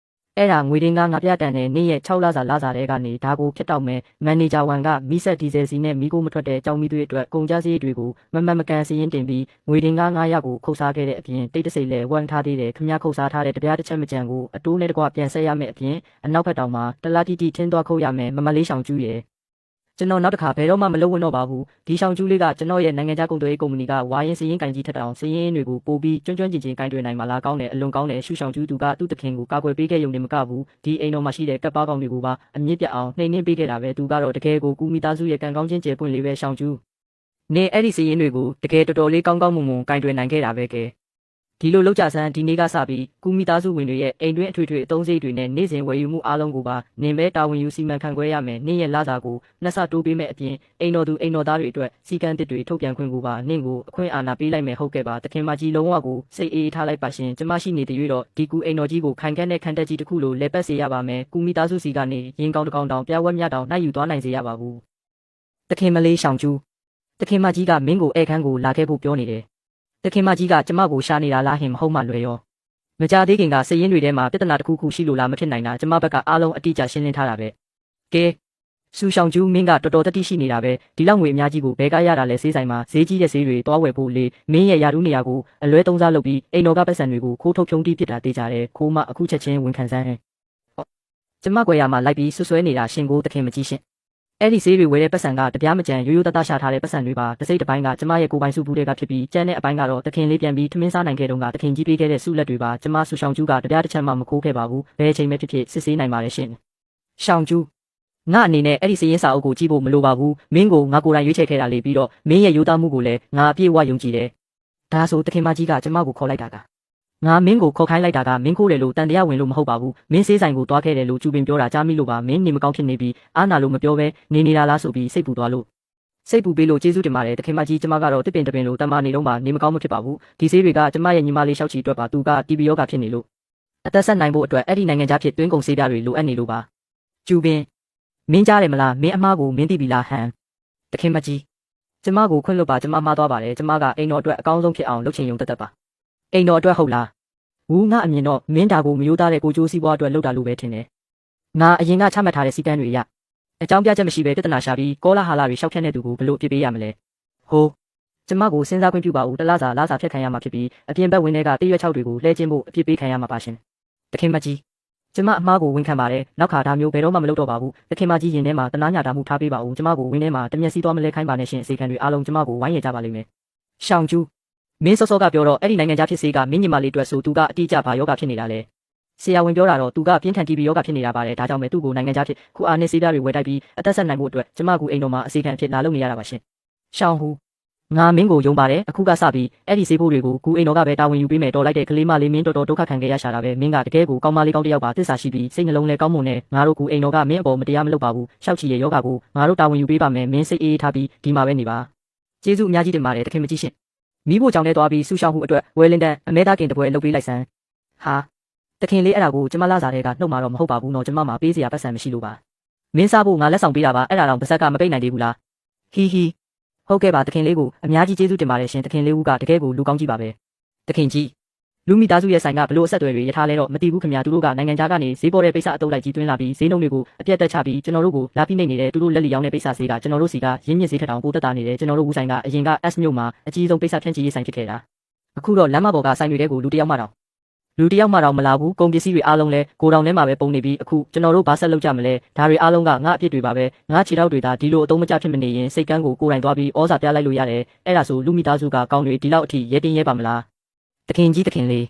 A: ့အဲ့ဒါငွေတင်ကားငါပြတန်တဲ့နေ့ရဲ့6လစာတဲ့ကနေဒါကိုဖြစ်တော့မယ်မန်နေဂျာဝန်ကမီးဆက်ဒီဇယ်စီနဲ့မီးကိုမထွက်တဲ့ကြောင်မီသွေးအတွက်ကုန်ကြစည်တွေကိုမမကန်စည်ရင်တင်ပြီးငွေတင်ကား900ကိုခုတ်စားခဲ့တဲ့အပြင်တိတ်တဆိတ်လဲဝမ်ထားသေးတယ်ခမ ्या ခုတ်စားထားတဲ့တပြားတစ်ချက်မကြံကိုအတိုးနဲ့တကွပြန်ဆက်ရမယ်အပြင်အနောက်ဘက်တောင်မှာတလားတီတီထင်းသွားခုတ်ရမယ်မလေးရှောင်ကျူးရဲ့ကျွန်တော်နောက်တစ်ခါဘယ်တော့မှမလုပ်ဝင်တော့ပါဘူးဒီရှောင်ကျူးလေးကကျွန်တော်ရဲ့နိုင်ငံခြားကုန်သွယ်ရေးကုမ္ပဏီကဝါရင်စည်ရင်ကန်ကြီးထက်တောင်စည်ရင်တွေကိုပို့ပြီးကျွန်းကျင်ကန်တွင်နိုင်မှာလားကောင်းတယ်အလွန်ကောင်းတယ်ရှူရှောင်ကျူးသူကသူ့တခင်ကိုကာကွယ်ပေးခဲ့ရုံနဲ့မကဘူးဒီအိမ်တော်မှာရှိတဲ့ကပ်ပါကောင်တွေကိုပါအမြင့်ပြတ်အောင်နှိမ့်နှင်းပေးခဲ့တာပဲသူကတော့တကယ်ကိုကူမီသားစုရဲ့ကံကောင်းခြင်းကျေပွင့်လေးပဲရှောင်ကျူးနေအဲ့ဒီစည်ရင်တွေကိုတကယ်တော်တော်လေးကောင်းကောင်းမွန်မွန်ကန်တွင်နိုင်ခဲ့တာပဲကဲဒီလိုလောက်ကြစမ်းဒီနေ့ကစပြီးကူမီသားစုဝင်တွေရဲ့အိမ်တွင်းအထွေထွေအသုံးစရိတ်တွေနဲ့နေ့စဉ်ဝယ်ယူမှုအားလုံးကိုပါနင်ပဲတာဝန်ယူစီမံခန့်ခွဲရမယ်နင့်ရဲ့လစာကိုနှစ်ဆတိုးပေးမယ်အပြင်အိမ်တော်သူအိမ်တော်သားတွေအတွက်စီကံတစ်တွေထုတ်ပြန်ခွင့်ကိုပါနင့်ကိုအခွင့်အာဏာပေးလိုက်မယ်ဟုတ်ကဲ့ပါတခင်မကြီးလုံးဝကိုစိတ်အေးထားလိုက်ပါရှင်ကျမရှိနေတဲ့ရွေးတော့ဒီကူအိမ်တော်ကြီးကိုခိုင်ခန့်တဲ့ခန့်တက်ကြီးတစ်ခုလိုလဲပတ်စေရပါမယ်ကူမီသားစုစီကနေရင်ကောင်းတကောင်တောင်ပြဝက်မြတောင်နှိုက်ယူသွားနိုင်စေရပါဘူးတခင်မလေးရှောင်ကျူးတခင်မကြီးကမင်းကိုဧခန်းကိုလာခဲ့ဖို့ပြောနေတယ်တခင်မကြီးကကျမကိုရှာနေတာလားဟင်မဟုတ်မှလွယ်ရောမကြသေးခင်ကစည်ရင်တွေထဲမှာပြဿနာတစ်ခုခုရှိလို့လားမဖြစ်နိုင်တာကျမဘက်ကအားလုံးအတိအကျရှင်းလင်းထားတာပဲကဲစူရှောင်ကျူးမင်းကတော်တော်တတိရှိနေတာပဲဒီလောက်ငွေအများကြီးကိုဘဲကရတာလဲဈေးဆိုင်မှာဈေးကြီးတဲ့ဈေးတွေတွားဝယ်ဖို့လေမင်းရဲ့ယာတူးနေရာကိုအလွဲသုံးစားလုပ်ပြီးအိမ်တော်ကပတ်စံတွေကိုခိုးထုတ်ဖြုံးတီးပစ်တာတေးကြတယ်ခိုးမအခုချက်ချင်းဝန်ခံစမ်းကျမကွယ်ရမှာလိုက်ပြီးဆွဆွဲနေတာရှင်ကိုတခင်မကြီးရှင်အဲ့ဒီဈေးတွေဝယ်တဲ့ပတ်စံကတပြားမကြံရိုးရိုးသားသားရှာထားတဲ့ပတ်စံတွေပါတစ်စိတ်တစ်ပိုင်းကကျမရဲ့ကိုယ်ပိုင်စုဘူးတွေကဖြစ်ပြီးကျန်တဲ့အပိုင်းကတော့တခင်လေးပြန်ပြီးထမင်းစားနိုင်ခဲ့တုန်းကတခင်ကြီးပေးခဲ့တဲ့စုလက်တွေပါကျမဆူရှောင်ကျူးကတပြားတစ်ချက်မှမခိုးခဲ့ပါဘူးဘယ်အချိန်မှဖြစ်ဖြစ်စစ်ဆေးနိုင်ပါတယ်ရှင်ရှောင်ကျူးငါအနေနဲ့အဲ့ဒီစည်ရင်စာအုပ်ကိုကြည့်ဖို့မလိုပါဘူးမင်းကိုငါကိုယ်တိုင်ရွေးချယ်ခဲ့တာလေပြီးတော့မင်းရဲ့ရိုးသားမှုကိုလည်းငါအပြည့်အဝယုံကြည်တယ်ဒါဆိုတခင်မကြီးကကျမကိုခေါ်လိုက်တာကငါမင်းကိုခေါ်ခိုင်းလိုက်တာကမင်းခိုးတယ်လို့တန်တရားဝင်လို့မဟုတ်ပါဘူးမင်းစေးဆိုင်ကိုတွားခဲ့တယ်လို့ကျူပင်ပြောတာကြားမိလို့ပါမင်းနေမကောင်းဖြစ်နေပြီးအားနာလို့မပြောဘဲနေတာလားဆိုပြီးစိတ်ပူသွားလို့စိတ်ပူပေးလို့ကျေးဇူးတင်ပါတယ်တခင်မကြီးကျမကတော့တစ်ပင်တစ်ပင်လို့တမနေတော့မှနေမကောင်းမဖြစ်ပါဘူးဒီစေးတွေကကျမရဲ့ညီမလေးရှောက်ချီအတွက်ပါသူကတီဘီယောဂဖြစ်နေလို့အသက်ဆက်နိုင်ဖို့အတွက်အဲ့ဒီနိုင်ငံခြားဖြစ်တွင်းကုန်စေးပြားတွေလိုအပ်နေလို့ပါကျူပင်မင်းကြားတယ်မလားမင်းအမားကိုမင်းသိပြီလားဟမ်တခင်မကြီးကျမကိုခွင့်လွှတ်ပါကျမမှားသွားပါတယ်ကျမကအိမ်တော်အတွက်အကောင်းဆုံးဖြစ်အောင်လုပ်ချင်ရုံတက်ပါအိမ်တော်အတွက်ဟုတ်လားဘူးငါအမြင်တော့မင်းဒါကိုမရိုးသားတဲ့ကိုကျိုးစည်းပွားအတွက်လုပ်တာလို့ပဲထင်တယ်ငါအရင်ကချမှတ်ထားတဲ့စီကံတွေအရအကြောင်းပြချက်မရှိပဲပြဿနာရှာပြီးကောလာဟာလာတွေရှောက်ဖြတ်တဲ့သူကိုဘလို့အပြစ်ပေးရမလဲဟိုကျမကိုစဉ်းစားခွင့်ပြုပါဦးတလားစာဖြတ်ခံရမှာဖြစ်ပြီးအပြင်ဘက်ဝင်းထဲကတရွက်6တွေကိုလှဲကျင်းဖို့အပြစ်ပေးခံရမှာပါရှင်တခင်မကြီးကျမအမားကိုဝန်ခံပါတယ်နောက်ခါဒါမျိုးဘယ်တော့မှမလုပ်တော့ပါဘူးတခင်မကြီးရင်ထဲမှာတနာညာတာမှုထားပေးပါဦးကျမကိုဝင်းထဲမှာတမျက်စီသွားမလဲခိုင်းပါနဲ့ရှင်အစီခံတွေအားလုံးကျမကိုဝိုင်းရကြပါလိမ့်မယ်ရှောင်ကျူးမင်းစောစောကပြောတော့အဲ့ဒီနိုင်ငံခြားဖြစ်စေကမင်းညီမလေးအတွက်ဆိုသူကအတိအကျဘာယောဂဖြစ်နေတာလဲဆရာဝန်ပြောတာတော့သူကပြင်းထန်တီဘီယောဂဖြစ်နေတာပါတယ်ဒါကြောင့်ပဲသူ့ကိုနိုင်ငံခြားဖြစ်ခုအားနဲ့စေးပြားတွေဝယ်တိုက်ပြီးအသက်ဆက်နိုင်ဖို့အတွက်ကျမကူအိမ်တော်မှာအစီခံဖြစ်လာလုပ်နေရတာပါရှင်ရှောင်းဟူ ငါမင်းကိုယုံပါတယ်အခုကစပြီးအဲ့ဒီစေးဖို့တွေကိုကူအိမ်တော်ကပဲတာဝန်ယူပေးမယ်တော်လိုက်တဲ့ကလေးမလေးမင်းတော်တော်ဒုက္ခခံခဲ့ရရှာတာပဲမင်းကတကယ်ကိုကောင်းမလေးကောင်းတစ်ယောက်ပါသစ္စာရှိပြီးစိတ်နှလုံးလည်းကောင်းမွန်တဲ့ငါတို့ကူအိမ်တော်ကမင်းအပေါ်မတရားမလုပ်ပါဘူးရှောက်ချီရဲ့ယောဂကိုငါတို့တာဝန်ယူပေးပါမယ်မင်းစိတ်အေးထားပြီးဒီမှာပဲနေပါကျေးဇူးအများကြီးတင်ပါတယ်တခင်မကြီးရှင်မိဖို့ကြောင့်လည်းသွားပြီးဆူရှောင်းမှုအတွက်ဝဲလင်းတန်အမဲသားကင်တပွဲလုပ်ပေးလိုက်စမ်းဟာတခင်လေးအဲ့ဒါကိုကျမလာစားတဲ့ကနှုတ်မှာတော့မဟုတ်ပါဘူးနော်ကျမမှာပေးစရာပတ်စံမရှိလို့ပါမင်းစားဖို့ငါလက်ဆောင်ပေးတာပါအဲ့ဒါတော့ပါဇက်ကမပိတ်နိုင်သေးဘူးလားဟီဟီဟုတ်ကဲ့ပါတခင်လေးကိုအများကြီးကျေးဇူးတင်ပါတယ်ရှင်တခင်လေးဦးကတကယ်ကိုလူကောင်းကြီးပါပဲတခင်ကြီးလူမိသားစုရဲ့ဆိုင်ကဘလို့အဆက်အသွယ်တွေရထားလဲတော့မသိဘူးခင်ဗျာသူတို့ကနိုင်ငံခြားကနေဈေးပေါ်တဲ့ပိတ်စအတုပ်လိုက်ကြီးသွင်းလာပြီးဈေးနှုန်းတွေကိုအပြတ်တက်ချပြီးကျွန်တော်တို့ကိုလာပြီးနေနေတဲ့သူတို့လက်လီရောင်းတဲ့ပိတ်စဈေးကကျွန်တော်တို့စီကရင်းမြစ်ဈေးထက်တောင်ပိုတက်တာနေတယ်ကျွန်တော်တို့ဦးဆိုင်ကအရင်က S မြို့မှာအကြီးဆုံးပိတ်စဖြန့်ချီရေးဆိုင်ဖြစ်ခဲ့တာအခုတော့လမ်းမပေါ်ကဆိုင်တွေကိုလူတယောက်မှတော့မလာဘူးကုန်ပစ္စည်းတွေအားလုံးလဲကိုတောင်ထဲမှာပဲပုံနေပြီးအခုကျွန်တော်တို့ဘာဆက်လုပ်ကြမလဲဒါတွေအားလုံးကငါအဖြစ်တွေပါပဲငါခြေထောက်တွေဒါဒီလိုအတုံးမကျဖြစ်မနေရင်စိတ်ကန်းကိုကိုယ်တိုင်သွားပြီးဩဇာပြလိုက်လို့ရတယ်အဲ့ဒါဆိုလူမိသားစုကကောင်းတွေဒီလောက်အထိရဲတင်းရဲပါမလားတခင်ကြီးတခင်လေး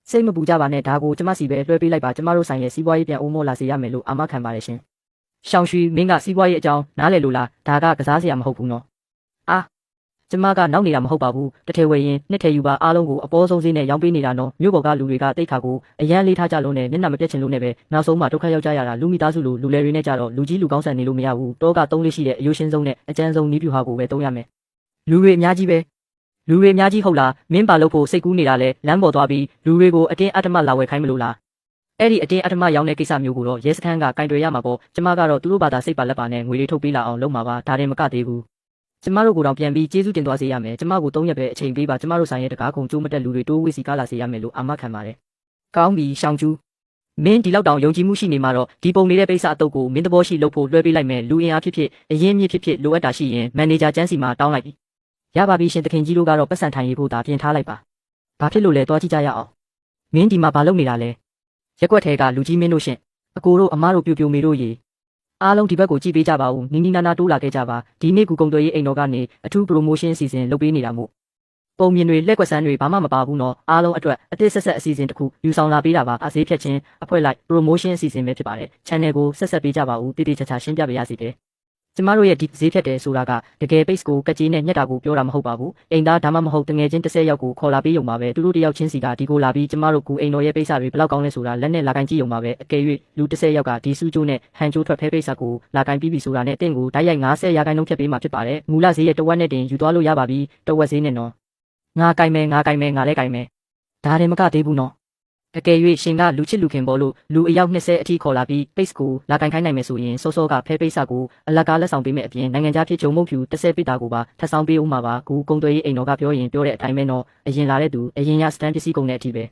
A: စိတ်မပူကြပါနဲ့ဒါကိုကျမစီပဲလွှဲပေးလိုက်ပါကျမတို့ဆိုင်ရဲ့စီးပွားရေးပြန်အိုးမောလာစေရမယ်လို့အာမခံပါတယ်ရှင်ရှောင်းရွှီမင်းကစီးပွားရေးအကြောင်းနားလည်လို့လားဒါကကစားစရာမဟုတ်ဘူးနော်အာကျမကနောက်နေတာမဟုတ်ပါဘူးတထဲဝယ်ရင်နှစ်ထဲယူပါအားလုံးကိုအပေါ်ဆုံးဈေးနဲ့ရောင်းပေးနေတာနော်မြို့ပေါ်ကလူတွေကတိတ်ခါကိုအရန်လေးထားကြလို့နဲ့မျက်နှာမပြတ်ချင်လို့နဲ့ပဲနောက်ဆုံးမှဒုက္ခရောက်ကြရတာလူမိသားစုလိုလူလယ်တွေနဲ့ကြတော့လူကြီးလူကောင်းဆန်နေလို့မရဘူးတောကသုံးလေးရှိတဲ့အယိုးရှင်းဆုံးနဲ့အကျန်းဆုံးနီးပြူဟာကိုပဲသုံးရမယ်လူတွေအများကြီးဟုတ်လားမင်းပါလို့ဖို့စိတ်ကူးနေတာလဲလမ်းပေါ်သွားပြီးလူတွေကိုအတင်းအဓမ္မလာဝယ်ခိုင်းမလို့လားအဲ့ဒီအတင်းအဓမ္မရောင်းတဲ့ကိစ္စမျိုးကိုတော့ရဲစခန်းကကင်တွယ်ရမှာပေါ့ကျမကတော့သူတို့ဘာသာစိတ်ပါလက်ပါနဲ့ငွေတွေထုတ်ပေးလာအောင်လုပ်မှာပါဒါတင်မကသေးဘူးကျမတို့ကိုတော့ပြန်ပြီးကျေးဇူးတင်သွားစေရမယ်ကျမကို3ရက်ပဲအချိန်ပေးပါကျမတို့ဆိုင်ရဲ့တကားကုံကျိုးမတက်လူတွေတိုးဝေးစီကားလာစေရမယ်လို့အာမခံပါတယ်ကောင်းပြီရှောင်းကျူးမင်းဒီလောက်တောင်ယုံကြည်မှုရှိနေမှာတော့ဒီပုံနေတဲ့ပိတ်စအတုပ်ကိုမင်းသဘောရှိလုပ်ဖို့လွှဲပေးလိုက်မယ်လူအင်အားဖြစ်ဖြစ်အရင်မြစ်ဖြစ်ဖြစ်လိုအပ်တာရှိရင်မန်နေဂျာကျန်းစီမှာတောင်းလိုက်ပြီရပါပြီရှင်တခင်ကြီးတို့ကတော့ပတ်စံထိုင်ရေးဖို့ဒါပြင်ထားလိုက်ပါဘာဖြစ်လို့လဲတွားကြည့်ကြရအောင်မင်းဒီမှာဘာလုပ်နေတာလဲရက်ွက်ထဲကလူကြီးမင်းတို့ရှင်အကိုတို့အမတို့ပြူပြူမေတို့ရေအားလုံးဒီဘက်ကိုကြည့်ပေးကြပါဦးနီနီနာနာတိုးလာခဲ့ကြပါဒီနေ့ကူကုံတွေရေးအိမ်တော်ကနေအထူး promotion အစီအစဉ်လုပ်ပေးနေတာမို့ပုံမြင်တွေလက်ကွက်ဆန်းတွေဘာမှမပါဘူးနော်အားလုံးအတွက်အသစ်ဆက်ဆက်အစီအစဉ်တစ်ခုယူဆောင်လာပေးတာပါအသေးဖြတ်ချင်းအဖွဲ့လိုက် promotion အစီအစဉ်ပဲဖြစ်ပါတယ် channel ကိုဆက်ပေးကြပါဦးတိတိကျကျရှင်းပြပေးရစီတယ်ကျမတို့ရဲ့ဒီဈေးဖြတ်တယ်ဆိုတာကတကယ် base ကိုကက်ကြီးနဲ့ညက်တာကိုပြောတာမဟုတ်ပါဘူးအိမ်သားဒါမှမဟုတ်တငယ်ချင်း30ယောက်ကိုခေါ်လာပေးရုံပါပဲသူတို့တယောက်ချင်းစီကဒီကိုလာပြီးကျမတို့ကူအိမ်တော်ရဲ့ပိတ်စာတွေဘယ်လောက်ကောင်းလဲဆိုတာလက်နဲ့လာကင်ကြည့်ရုံပါပဲအကယ်၍လူ30ယောက်ကဒီစုကျိုးနဲ့ဟန်ကျိုးထွက်ဖဲပိတ်စာကိုလာကင်ပြီးပြီဆိုတာနဲ့အင့်ကိုဓာတ်ရိုက်90ရာခိုင်နှုန်းဖြတ်ပေးမှာဖြစ်ပါတယ်မူလဈေးရဲ့တဝက်နဲ့တင်ယူသွားလို့ရပါပြီတဝက်ဈေးနဲ့နော်ငါကင်မယ်ငါလည်းကင်မယ်ဒါတင်မကသေးဘူးနော်အကယ်၍ရှင်ကလူချစ်လူခင်ပေါ်လို့လူအယောက်20အထိခေါ်လာပြီး base ကိုလာကင်ခိုင်းနိုင်မယ်ဆိုရင်စောစောကဖဲပိတ်စာကိုအလကားလက်ဆောင်ပေးမယ်အပြင်နိုင်ငံခြားဖြစ်ဂျုံမုတ်ဖြူ30ပိတာကိုပါထပ်ဆောင်ပေးဦးမှာပါကူကုံသွေးရေးအိမ်တော်ကပြောရင်ပြောတဲ့အတိုင်းပဲနော်အရင်လာတဲ့သူအရင်ရစတန်ပစ္စည်းကုန်တဲ့အထိပဲ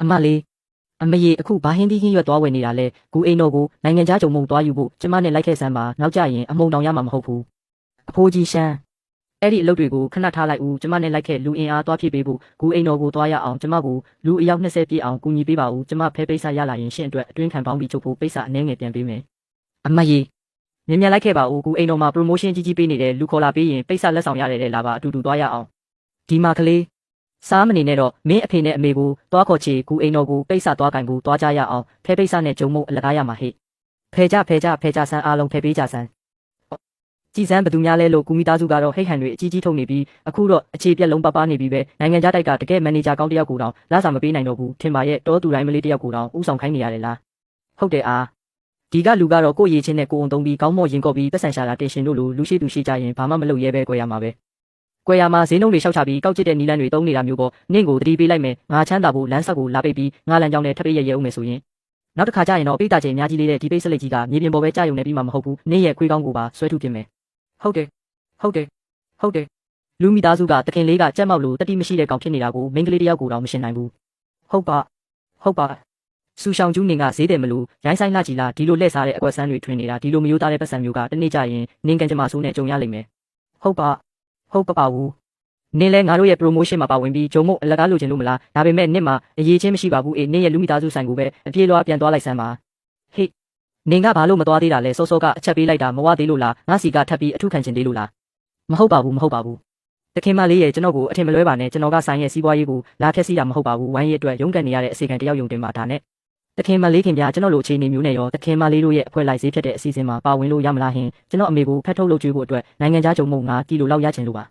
A: အမလေးအမရေအခုဘာဟင်းသီးဟင်းရွက်သွားဝယ်နေတာလဲကူအိမ်တော်ကိုနိုင်ငံခြားဂျုံမုတ်သွားယူဖို့ကျမနဲ့လိုက်ခဲ့စမ်းပါနောက်ကြရင်အမုံတောင်ရမှာမဟုတ်ဘူးအဖိုးကြီးရှမ်းအဲ့ဒီအလုပ်တွေကိုခဏထားလိုက်ဦးကျမနဲ့လိုက်ခဲ့လူအင်အားသွားဖြည့်ပေးဖို့ကူအိမ်တော်ကိုသွားရအောင်ကျမကိုလူအယောက်20ပြည့်အောင်ကူညီပေးပါဦးကျမဖဲပိတ်စာရလာရင်ရှင့်အတွက်အတွင်းခံပေါင်းပြီးချုပ်ဖို့ပိတ်စာအနှဲငယ်ပြန်ပေးမယ်အမကြီးမြန်လိုက်ခဲ့ပါဦးကူအိမ်တော်မှာ promotion ကြီးပေးနေတယ်လူခေါ်လာပေးရင်ပိတ်စာလက်ဆောင်ရတယ်တဲ့လာပါအတူတူသွားရအောင်ဒီမှာကလေးစားမနေနဲ့တော့မင်းအဖေနဲ့အမေကိုသွားခေါ်ချေကူအိမ်တော်ကိုပိတ်စာသွားကင်ဖို့သွားကြရအောင်ဖဲပိတ်စာနဲ့ဂျုံမုတ်အလကားရမှာဟဲ့ဖဲကြဆန်းအားလုံးဖဲပေးကြဆန်းကြည်စမ်းဘသူများလဲလို့ကူမီသားစုကတော့ဟိတ်ဟန်တွေအကြီးကြီးထုတ်နေပြီးအခုတော့အခြေပြက်လုံးပပနေပြီးပဲနိုင်ငံခြားတိုက်ကတကယ်မန်နေဂျာကောင်းတယောက်ကိုတောင်လာစာမပေးနိုင်တော့ဘူးထင်ပါရဲ့တောသူတိုင်းမလေးတယောက်ကိုတောင်ဥဆောင်ခိုင်းနေရတယ်လားဟုတ်တယ်အားဒီကလူကတော့ကိုယ့်ရည်ချင်းနဲ့ကိုယ်ုံသုံးပြီးကောင်းမော့ရင်ကော့ပြီးပတ်စံရှာတာတင်ရှင်တို့လိုလူရှိသူရှိကြရင်ဘာမှမလုပ်ရဲပဲကြွယ်ရမှာပဲကြွယ်ရမှာဈေးနှုန်းတွေရှောက်ချပြီးကောက်ကျစ်တဲ့နီလန်းတွေသုံးနေတာမျိုးပေါ့နင့်ကိုတတိပေးလိုက်မယ်ငါချမ်းသာဖို့လမ်းဆောက်ကိုလာပိတ်ပြီးငါလမ်းကြောင်းနဲ့ထပ်ပေးရဲအောင်မယ်ဆိုရင်နောက်တစ်ခါကျရင်တော့ပိတ်တာချိန်အများကြီးလေးတဲ့ဒီပိတ်စလိတ်ကြီးကမြေပြင်ပေါ်ပဲကြာယုံနေပြီးမှမဟုတ်ဘူးနင့်ရဲ့ခွေးကောင်းကိုပါဆွဲထုတ်ပြင်မယ်ဟုတ်တယ်လူမိသားစုကတခင်လေးကကြက်မောက်လို့တတိမရှိတဲ့ကောင်ဖြစ်နေတာကိုမိန်းကလေးတယောက်ကိုတော့မရှင်းနိုင်ဘူးဟုတ်ပါစူရှောင်းကျူးနေကဈေးတယ်မလို့ရိုင်းဆိုင်လာကြီးလားဒီလိုလက်စားတဲ့အကွက်ဆန်းတွေထွင်နေတာဒီလိုမျိုးသားတဲ့ပတ်စံမျိုးကတနေ့ကျရင်နင်းကန်ကြမဆိုးနဲ့ကြုံရလိမ့်မယ်ဟုတ်ပါဘူးနင်းလဲငါတို့ရဲ့ promotion မှာပါဝင်ပြီးဂျုံမုတ်အလကားလိုချင်လို့မလားဒါပေမဲ့နင့်မှာအရေးချင်းမရှိပါဘူးအေးနင်းရဲ့လူမိသားစုဆိုင်ကိုပဲအပြေးလွှားပြန်သွားလိုက်စမ်းပါဟေ့နင်ကဘာလို့မသွားသေးတာလဲစောစောကအချက်ပေးလိုက်တာမဝသေးလို့လားငါစီကထပ်ပြီးအထုခံချင်သေးလို့လားမဟုတ်ပါဘူးတခင်မလေးရဲ့ကျွန်တော်ကိုအထင်မလွဲပါနဲ့ကျွန်တော်ကဆိုင်ရဲ့စီးပွားရေးကိုလာဖြက်စီးတာမဟုတ်ပါဘူးဝိုင်းရဲ့အတွက်ရုန်းကန်နေရတဲ့အစီအကံတယောက်ယုံတင်ပါဒါနဲ့တခင်မလေးခင်ဗျာကျွန်တော်လိုအခြေအနေမျိုးနဲ့ရောတခင်မလေးတို့ရဲ့အဖွဲ့လိုက်ဈေးဖြတ်တဲ့အစီအစဉ်မှာပါဝင်လို့ရမလားဟင်ကျွန်တော်အမေကိုဖက်ထုတ်လုပ်ကျွေးဖို့အတွက်နိုင်ငံခြားဂျုံမုံ9ကီလိုလောက်ရချင်လို့ပါ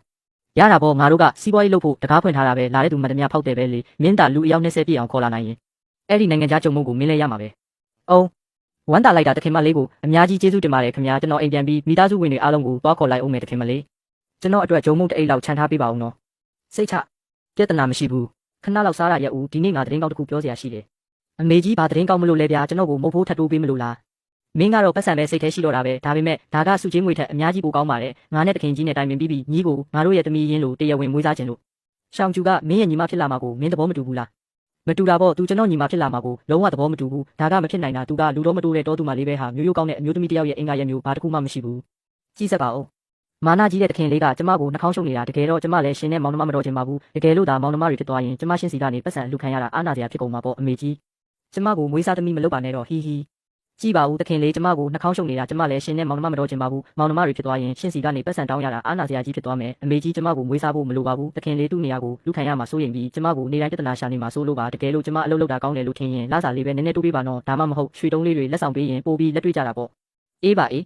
A: ရတာပေါ့ငါတို့ကစီးပွားရေးလုပ်ဖို့တကားဖွင့်ထားတာပဲလာတဲ့သူမှန်သမျှဖောက်တယ်ပဲလေမင်းတာလူအယောက်20ပြည့်အောင်ခေါ်လာနိုင်ရင်အဲ့ဒီနိုင်ငံခြားကြုံမှုကိုမင်းလည်းရမှာပဲအောင်ဝမ်းတာလိုက်တာတခင်မလေးကိုအများကြီးကျေးဇူးတင်ပါတယ်ခင်ဗျာကျွန်တော်အိမ်ပြန်ပြီးမိသားစုဝင်တွေအားလုံးကိုတွားခေါ်လိုက်အောင်မယ်တခင်မလေးကျွန်တော်အတွက်ဂျုံမုံတအိတ်လောက်ခြံထားပေးပါဦးနော်စိတ်ချပြဿနာမရှိဘူးခဏလောက်စားရရဦးဒီနေ့ငါသတင်းကောင်းတစ်ခုပြောစရာရှိတယ်အမေကြီးဘာသတင်းကောင်းမလို့လဲဗျာကျွန်တော်ကိုမုတ်ဖိုးထပ်တိုးပေးမလို့လားမင်းကတော့ပတ်စံပဲစိတ်ထဲရှိတော့တာပဲဒါပေမဲ့ဒါကစုချင်းငွေထက်အများကြီးပိုကောင်းပါတယ်ငါနဲ့တခင်ကြီးနဲ့တိုင်ပင်ပြီးညီကိုငါတို့ရဲ့သမီးရင်းလို့တရားဝင်မွေးစားခြင်းလို့ရှောင်ကျူကမင်းရဲ့ညီမဖြစ်လာမှာကိုမင်းသဘောမတူဘူးလားမတူတာပေါ့သူကျွန်တော်ညီမဖြစ်လာမှာကိုလုံးဝသဘောမတူဘူးဒါကမဖြစ်နိုင်တာသူကလူတော့မတိုးတဲ့တောသူမလေးပဲဟာမျိုးရိုးကောင်းတဲ့အမျိုးသမီးတစ်ယောက်ရဲ့အင်္ဂါရမျိုးဘာတစ်ခုမှမရှိဘူးကြည့်စက်ပါဦးမာနာကြီးတဲ့တခင်လေးကကျမကိုနှာခေါင်းရှုပ်နေတာတကယ်တော့ကျမလည်းရှင်နဲ့မောင်နှမမတော်ချင်ပါဘူးတကယ်လို့ဒါမောင်နှမတွေဖြစ်သွားရင်ကျမရှင်စီကနေပတ်စံအလူခံရတာအားနာစရာဖြစ်ကုန်မှာပေါ့အမေကြီးကျမကိုမွေးစားသမီးမလုပ်ပါနဲ့တော့ဟီဟီကြည့်ပါဦးတခင်လေးကျမကိုနှာခေါင်းရှုပ်နေတာကျမလည်းရှင်နဲ့မောင်နှမမတော်ချင်ပါဘူးမောင်နှမတွေဖြစ်သွားရင်ရှင်စီကနေပတ်စံတောင်းရတာအားနာစရာကြီးဖြစ်သွားမယ်အမေကြီးကျမကိုမွေးစားဖို့မလိုပါဘူးတခင်လေးသူ့နေရာကိုလူခံရမှာစိုးရင်ပြီးကျမကိုနေတိုင်းပြဿနာရှာနေမှာစိုးလို့ပါတကယ်လို့ကျမအလုပ်လုပ်တာကောင်းတယ်လို့ထင်ရင်လစာလေးပဲနည်းနည်းတိုးပေးပါတော့ဒါမှမဟုတ်ရွှေတုံးလေးတွေလက်ဆောင်ပေးရင်ပို့ပြီးလက်တွေ့ကြတာပေါ့အေးပါအေး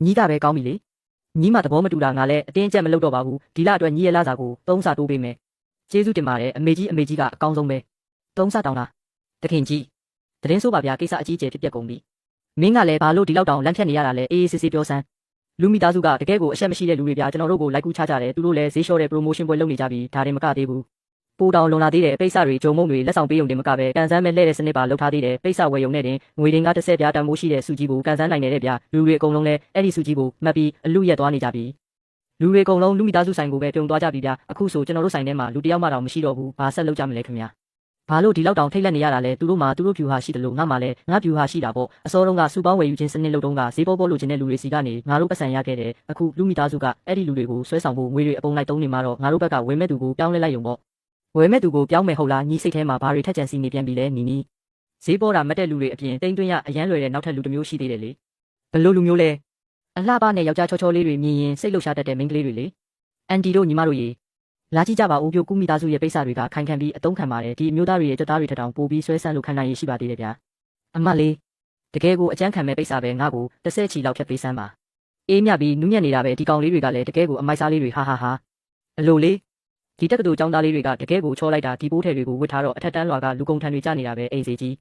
A: ညီကပဲကောင်းပြီလေညီမသဘောမတူတာငါလည်းအတင်းအကျပ်မလုပ်တော့ပါဘူးဒီလအတွက်ညီရဲ့လစာကို3ဆတိုးပေးမယ်ကျေးဇူးတင်ပါတယ်အမေကြီးကအကောင်းဆုံးပဲ3ဆတောင်းလားတခင်ကြီးသတင်းဆိုးပါဗျာကိစ္စအကြီးအကျယ်ဖြစ်ပျက်ကုန်ပြီမင်းကလည်းဘာလို့ဒီလောက်တောင်လန့်ဖြတ်နေရတာလဲအေးအေးဆေးဆေးပြောစမ်းလူမိသားစုကတကယ်ကိုအရှက်မရှိတဲ့လူတွေဗျာကျွန်တော်တို့ကိုလိုက်ကူးချကြတယ်သူတို့လည်းဈေးလျှော့တဲ့ promotion ပွဲလုပ်နေကြပြီဒါတွေမကသေးဘူးပိုတောင်လွန်လာသေးတယ်ပိတ်စတွေဂျုံမုံတွေလက်ဆောင်ပေးုံတင်မကပဲကန်ဆန်းမဲ့လှည့်တဲ့စနစ်ပါလုပ်ထားသေးတယ်ပိတ်စဝယ်ယုံနဲ့တင်ငွေတင်က30ပြားတန်မိုးရှိတဲ့စုကြီးကိုကန်ဆန်းနိုင်နေတဲ့ဗျာလူတွေအကုန်လုံးလည်းအဲ့ဒီစုကြီးကိုမှတ်ပြီးအလူရက်သွားနေကြပြီလူတွေအကုန်လုံးလူမိသားစုဆိုင်ကိုပဲပြုံသွားကြပြီဗျာအခုဆိုကျွန်တော်တို့ဆိုင်ထဲမှာလူတယောက်မှတော့မရှိတော့ဘူးဘာဆက်လုပ်ကြမလဲခင်ဗျာဘာလို့ဒီလောက်တောင်ထိတ်လန့်နေရတာလဲသူတို့မှသူတို့ဖြူဟာရှိတယ်လို့ငါမှလည်းငါဖြူဟာရှိတာပေါ့အစောတုန်းကစူပေါင်းဝယ်ယူခြင်းစနစ်လုပ်တုန်းကဈေးပေါ်ပေါ်လိုချင်တဲ့လူတွေစီကနေငါတို့ပတ်စံရခဲ့တယ်အခုလူမိသားစုကအဲ့ဒီလူတွေကိုဆွဲဆောင်ဖို့ငွေတွေအပုံလိုက်သုံးနေမှာတော့ငါတို့ဘက်ကဝယ်မဲ့သူကိုပြောင်းလဲလိုက်ရုံပေါ့ဝယ်မဲ့သူကိုပြောင်းမယ်ဟုတ်လားညီစိတ်ထဲမှာဘာတွေထက်ကြံစီနေပြန်ပြီလဲနီနီဈေးပေါ်တာမတ်တဲ့လူတွေအပြင်တိမ်သွင်းရအရန်လွယ်တဲ့နောက်ထပ်လူတစ်မျိုးရှိသေးတယ်လေဘလို့လူမျိုးလဲအလှပနဲ့ယောက်ျားချောချောလေးတွေမြင်ရင်စိတ်လှုပ်ရှားတတ်တဲ့မိန်းကလေးတွေလေအန်တီတို့ညီမတို့ရေလာကြည့်ကြပါဦးပြိုကူမိသားစုရဲ့ပိတ်စတွေကခိုင်ခံပြီးအတုံးခံပါတယ်ဒီအမျိုးသားတွေရဲ့ကြွသားတွေထထောင်ပို့ပြီးဆွဲဆန်းလို့ခံနိုင်ရရှိပါသေးတယ်ဗျာအမလေးတကယ်ကိုအကြမ်းခံမဲ့ပိတ်စပဲငါ့ကို30ချီလောက်ဖြတ်ပေးစမ်းပါအေးမြပြီးနူးညံ့နေတာပဲဒီကောင်လေးတွေကလည်းတကယ်ကိုအမိုက်စားလေးတွေဟာဟာဟာအလိုလေးဒီတက်ကတူចောင်းသားလေးတွေကတကယ်ကိုချောလိုက်တာဒီပိုးထည်တွေကိုဝတ်ထားတော့အထက်တန်းလွာကလူကုန်ထန်တွေကြနေတာပဲအိမ်စီကြီး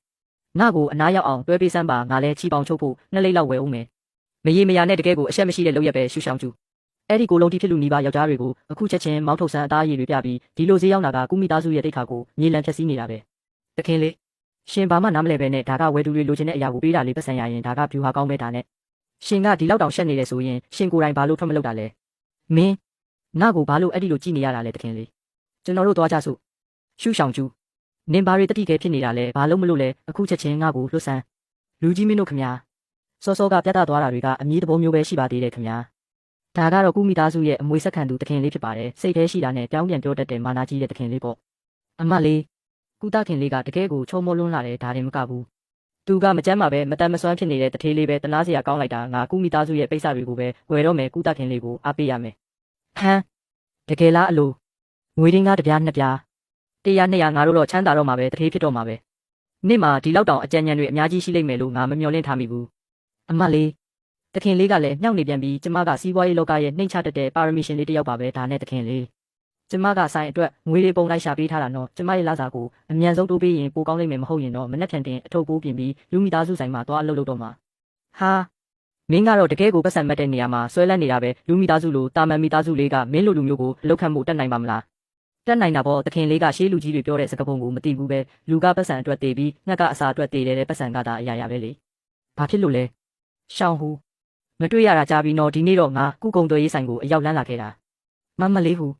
A: ငါ့ကိုအနားရောက်အောင်တွဲပေးစမ်းပါငါလည်းချီပေါင်ချုပ်ဖို့2လိပ်လောက်ဝယ်ဦးမယ်မရေမရနဲ့တကယ်ကိုအရှက်မရှိတဲ့လုပ်ရက်ပဲရှူရှောင်းကျူအဲ့ဒီကိုလုံးတီဖြစ်လူနီးပါယောက်ျားတွေကိုအခုချက်ချင်းမောင်းထုတ်ဆန်းအသားရည်တွေပြပြီးဒီလိုဈေးရောက်တာကကုမိသားစုရဲ့တိတ်ခါကိုမြေလံဖြက်စီးနေတာပဲတခင်လေးရှင်ဘာမှနားမလဲပဲနဲ့ဒါကဝယ်သူတွေလိုချင်တဲ့အရာကိုပေးတာလေးပတ်စံရရင်ဒါကဖြူဟာကောင်းပဲဒါနဲ့ရှင်ကဒီလောက်တောင်ရှက်နေတယ်ဆိုရင်ရှင်ကိုယ်တိုင်ဘာလို့ထွက်မလုပ်တာလဲမင်းငါ့ကိုဘာလို့အဲ့ဒီလိုကြည့်နေရတာလဲတခင်လေးကျွန်တော်တို့သွားကြစို့ရှူရှောင်ကျူနင်ဘာတွေတတိခဲဖြစ်နေတာလဲဘာလို့မလို့လဲအခုချက်ချင်းငါ့ကိုလွတ်ဆန်းလူကြီးမင်းတို့ခမညာစောစောကပြတ်သွားတာတွေကအမြည်တဘောမျိုးပဲရှိပါသေးတယ်ခမညာဒါကတော့ကုမိသားစုရဲ့အမွေဆက်ခံသူတခင်လေးဖြစ်ပါတယ်စိတ်ထဲရှိတာနဲ့ပြောင်းပြန်ပြောတတ်တဲ့မာနာကြီးတဲ့တခင်လေးပေါ့အမလေးကုသခင်လေးကတကယ်ကိုချုံမောလွန်းလာတယ်ဒါတင်မကဘူးသူကမကြမ်းပါပဲမတန်မစွမ်းဖြစ်နေတဲ့တထေးလေးပဲတနာစရာကောင်းလိုက်တာငါကုမိသားစုရဲ့ပိတ်စတွေကိုပဲဝယ်တော့မယ်ကုသခင်လေးကိုအားပေးရမယ်ဟမ်တကယ်လားအလိုငွေရင်းကားတစ်ပြားနှစ်ပြား100 200ငါတို့တော့ချမ်းသာတော့မှာပဲတထေးဖြစ်တော့မှာပဲနေ့မှာဒီလောက်တောင်အကြံဉာဏ်တွေအများကြီးရှိလိမ့်မယ်လို့ငါမမျှော်လင့်ထားမိဘူးအမလေးတခင်လေးကလည်းနှောက်နေပြန်ပြီးကျမကစီးပွားရေးလောကရဲ့နှိမ့်ချတတ်တဲ့ပါရမီရှင်လေးတစ်ယောက်ပါပဲဒါနဲ့တခင်လေးကျမကဆိုင်အတွက်ငွေတွေပုံလိုက်ရှာပေးထားတာနော်ကျမရဲ့လစာကိုအမြန်ဆုံးတိုးပေးရင်ပိုကောင်းလိမ့်မယ်မဟုတ်ရင်တော့မနှက်ဖြန်တင်အထုပ်ပိုးပြင်ပြီးလူမိသားစုဆိုင်မှာသွားအလုပ်လုပ်တော့မှာဟာမင်းကတော့တကယ်ကိုပတ်စံမတ်တဲ့နေရာမှာဆွဲလန်းနေတာပဲလူမိသားစုလိုတာမန်မိသားစုလေးကမင်းလိုလူမျိုးကိုအလုပ်ခံမှုတက်နိုင်ပါမလားတက်နိုင်တာပေါ့တခင်လေးကရှေးလူကြီးတွေပြောတဲ့စကားပုံကိုမသိဘူးပဲလူကပတ်စံအတွက်တည်ပြီးငှက်ကအစာအတွက်တည်တဲ့ပတ်စံကသာအရာရပဲလေဘာဖြစ်လို့လဲရှောင်းဟူမတွေ့ရတာကြာပြီနော်ဒီနေ့တော့ငါကုကုံသွေးရေးဆိုင်ကိုအရောက်လန်းလာခဲ့တာမလေးဟူ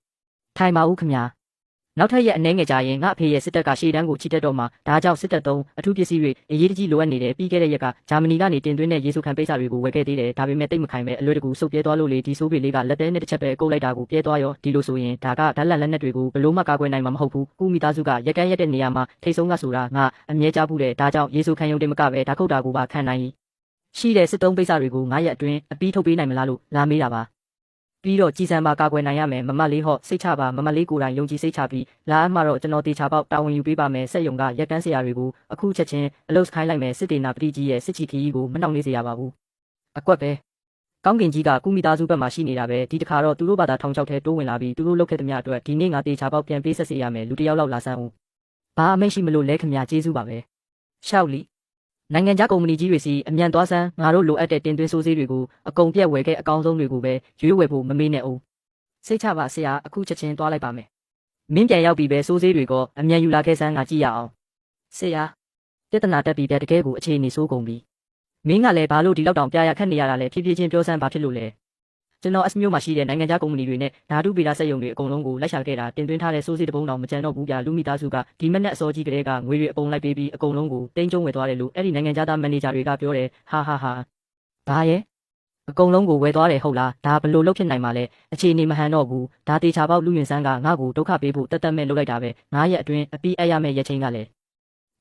A: ထိုင်ပါဦးခမညာနောက်ထပ်ရက်အနှဲငယ်ကြာရင်ငါအဖေရဲ့စစ်တပ်ကရှေ့တန်းကိုချီတက်တော့မှဒါကြောင့်စစ်တပ်သုံးအထူးပစ္စည်းတွေအရေးတကြီးလိုအပ်နေတယ်ပြီးခဲ့တဲ့ရက်ကဂျာမနီကနေတင်သွင်းတဲ့ရေဆိုခံပိတ်စာတွေကိုဝယ်ခဲ့သေးတယ်ဒါပေမဲ့တိတ်မခိုင်ပဲအလွယ်တကူစုပ်ပြဲသွားလို့လေဒီဆိုးပေလေးကလက်သေးနဲ့တစ်ချက်ပဲကုတ်လိုက်တာကိုပြဲသွားရောဒီလိုဆိုရင်ဒါကဓာတ်လက်နက်တွေကိုဘလို့မှကာကွယ်နိုင်မှာမဟုတ်ဘူးကုမိသားစုကရက်ကန်းရက်တဲ့နေရာမှာထိတ်ဆုံးကဆိုတာငါအမြဲကြားဘူးတယ်ဒါကြောင့်ရေဆိုခံရုံတင်မကပဲဓာတ်ခုတ်တာကိုပါခံနိုင်ရှိတဲ့စစ်သုံးပိတ်စာတွေကို9ရက်အတွင်းအပြီးထုတ်ပေးနိုင်မလားလို့လာမေးတာပါပြီးတော့ကြည်စံပါကာကွယ်နိုင်ရမယ်မမလေးဟော့စိတ်ချပါမမလေးကိုယ်တိုင်ယုံကြည်စိတ်ချပြီးလာအမှတော့ကျွန်တော်တေချာပေါက်တာဝန်ယူပေးပါမယ်စက်ယုံကရက်ကန်းစရာတွေကိုအခုချက်ချင်းအလုတ်ခိုင်းလိုက်မယ်စစ်တေနာပတိကြီးရဲ့စစ်ချီခီးကိုမနှောင့်နှေးစေရပါဘူးအကွက်ပဲ ကောင်းကင်ကြီးကကုမိသားစုဘက်မှာရှိနေတာပဲဒီတခါတော့သူတို့ဘာသာထောင်ချောက်ထဲတိုးဝင်လာပြီးသူတို့လုပ်ခဲ့သမျှအတွက်ဒီနေ့ငါတေချာပေါက်ပြန်ပေးဆက်စေရမယ်လူတယောက်လောက်လာဆန်းဦးဘာအမိန့်ရှိမလို့လဲခင်ဗျာကျေးဇူးပါပဲရှောက်လီနိုင်ငံခြားကုမ္ပဏီကြီးတွေစီအမြန်သွားဆန်းငါတို့လိုအပ်တဲ့တင်သွင်းစိုးစေးတွေကိုအကုန်ပြက်ဝယ်ခဲ့အကောင်းဆုံးတွေကိုပဲရွေးဝယ်ဖို့မမေ့နဲ့အောင်စိတ်ချပါဆရာအခုချက်ချင်းသွားလိုက်ပါမယ်မင်းပြန်ရောက်ပြီပဲစိုးစေးတွေကအမြန်ယူလာခဲ့ဆန်းငါကြည့်ရအောင်ဆရာပြဿနာတက်ပြီးတကယ်ကိုအခြေအနေဆိုးကုန်ပြီမင်းကလည်းဘာလို့ဒီလောက်တောင်ပြရခက်နေရတာလဲဖြည်းဖြည်းချင်းပြောစမ်းဘာဖြစ်လို့လဲကျွန်တော်အစမျိုးမှာရှိတဲ့နိုင်ငံခြားကုမ္ပဏီတွေနဲ့ဓာတုဗေဒစက်ရုံတွေအကုန်လုံးကိုလိုက်ရှာခဲ့တာတင်သွင်းထားတဲ့စိုးစေးတပုံတောင်မကြံတော့ဘူးပြလူမိသားစုကဒီမက်နဲ့အစောကြီးကလေးကငွေတွေအပုံလိုက်ပေးပြီးအကုန်လုံးကိုတင်းကျုံဝယ်သွားတယ်လို့အဲ့ဒီနိုင်ငံခြားသားမန်နေဂျာတွေကပြောတယ်ဟာဘာရဲ့အကုန်လုံးကိုဝယ်သွားတယ်ဟုတ်လားဒါဘလို့လုပ်ဖြစ်နိုင်မှာလဲအခြေအနေမဟန်တော့ဘူးဒါတေချာပေါက်လူရင်ဆန်းကငါ့ကိုဒုက္ခပေးဖို့တက်မဲ့လုပ်လိုက်တာပဲငါရဲ့အတွင်းအပီးအရမဲ့ရက်ချင်းကလည်း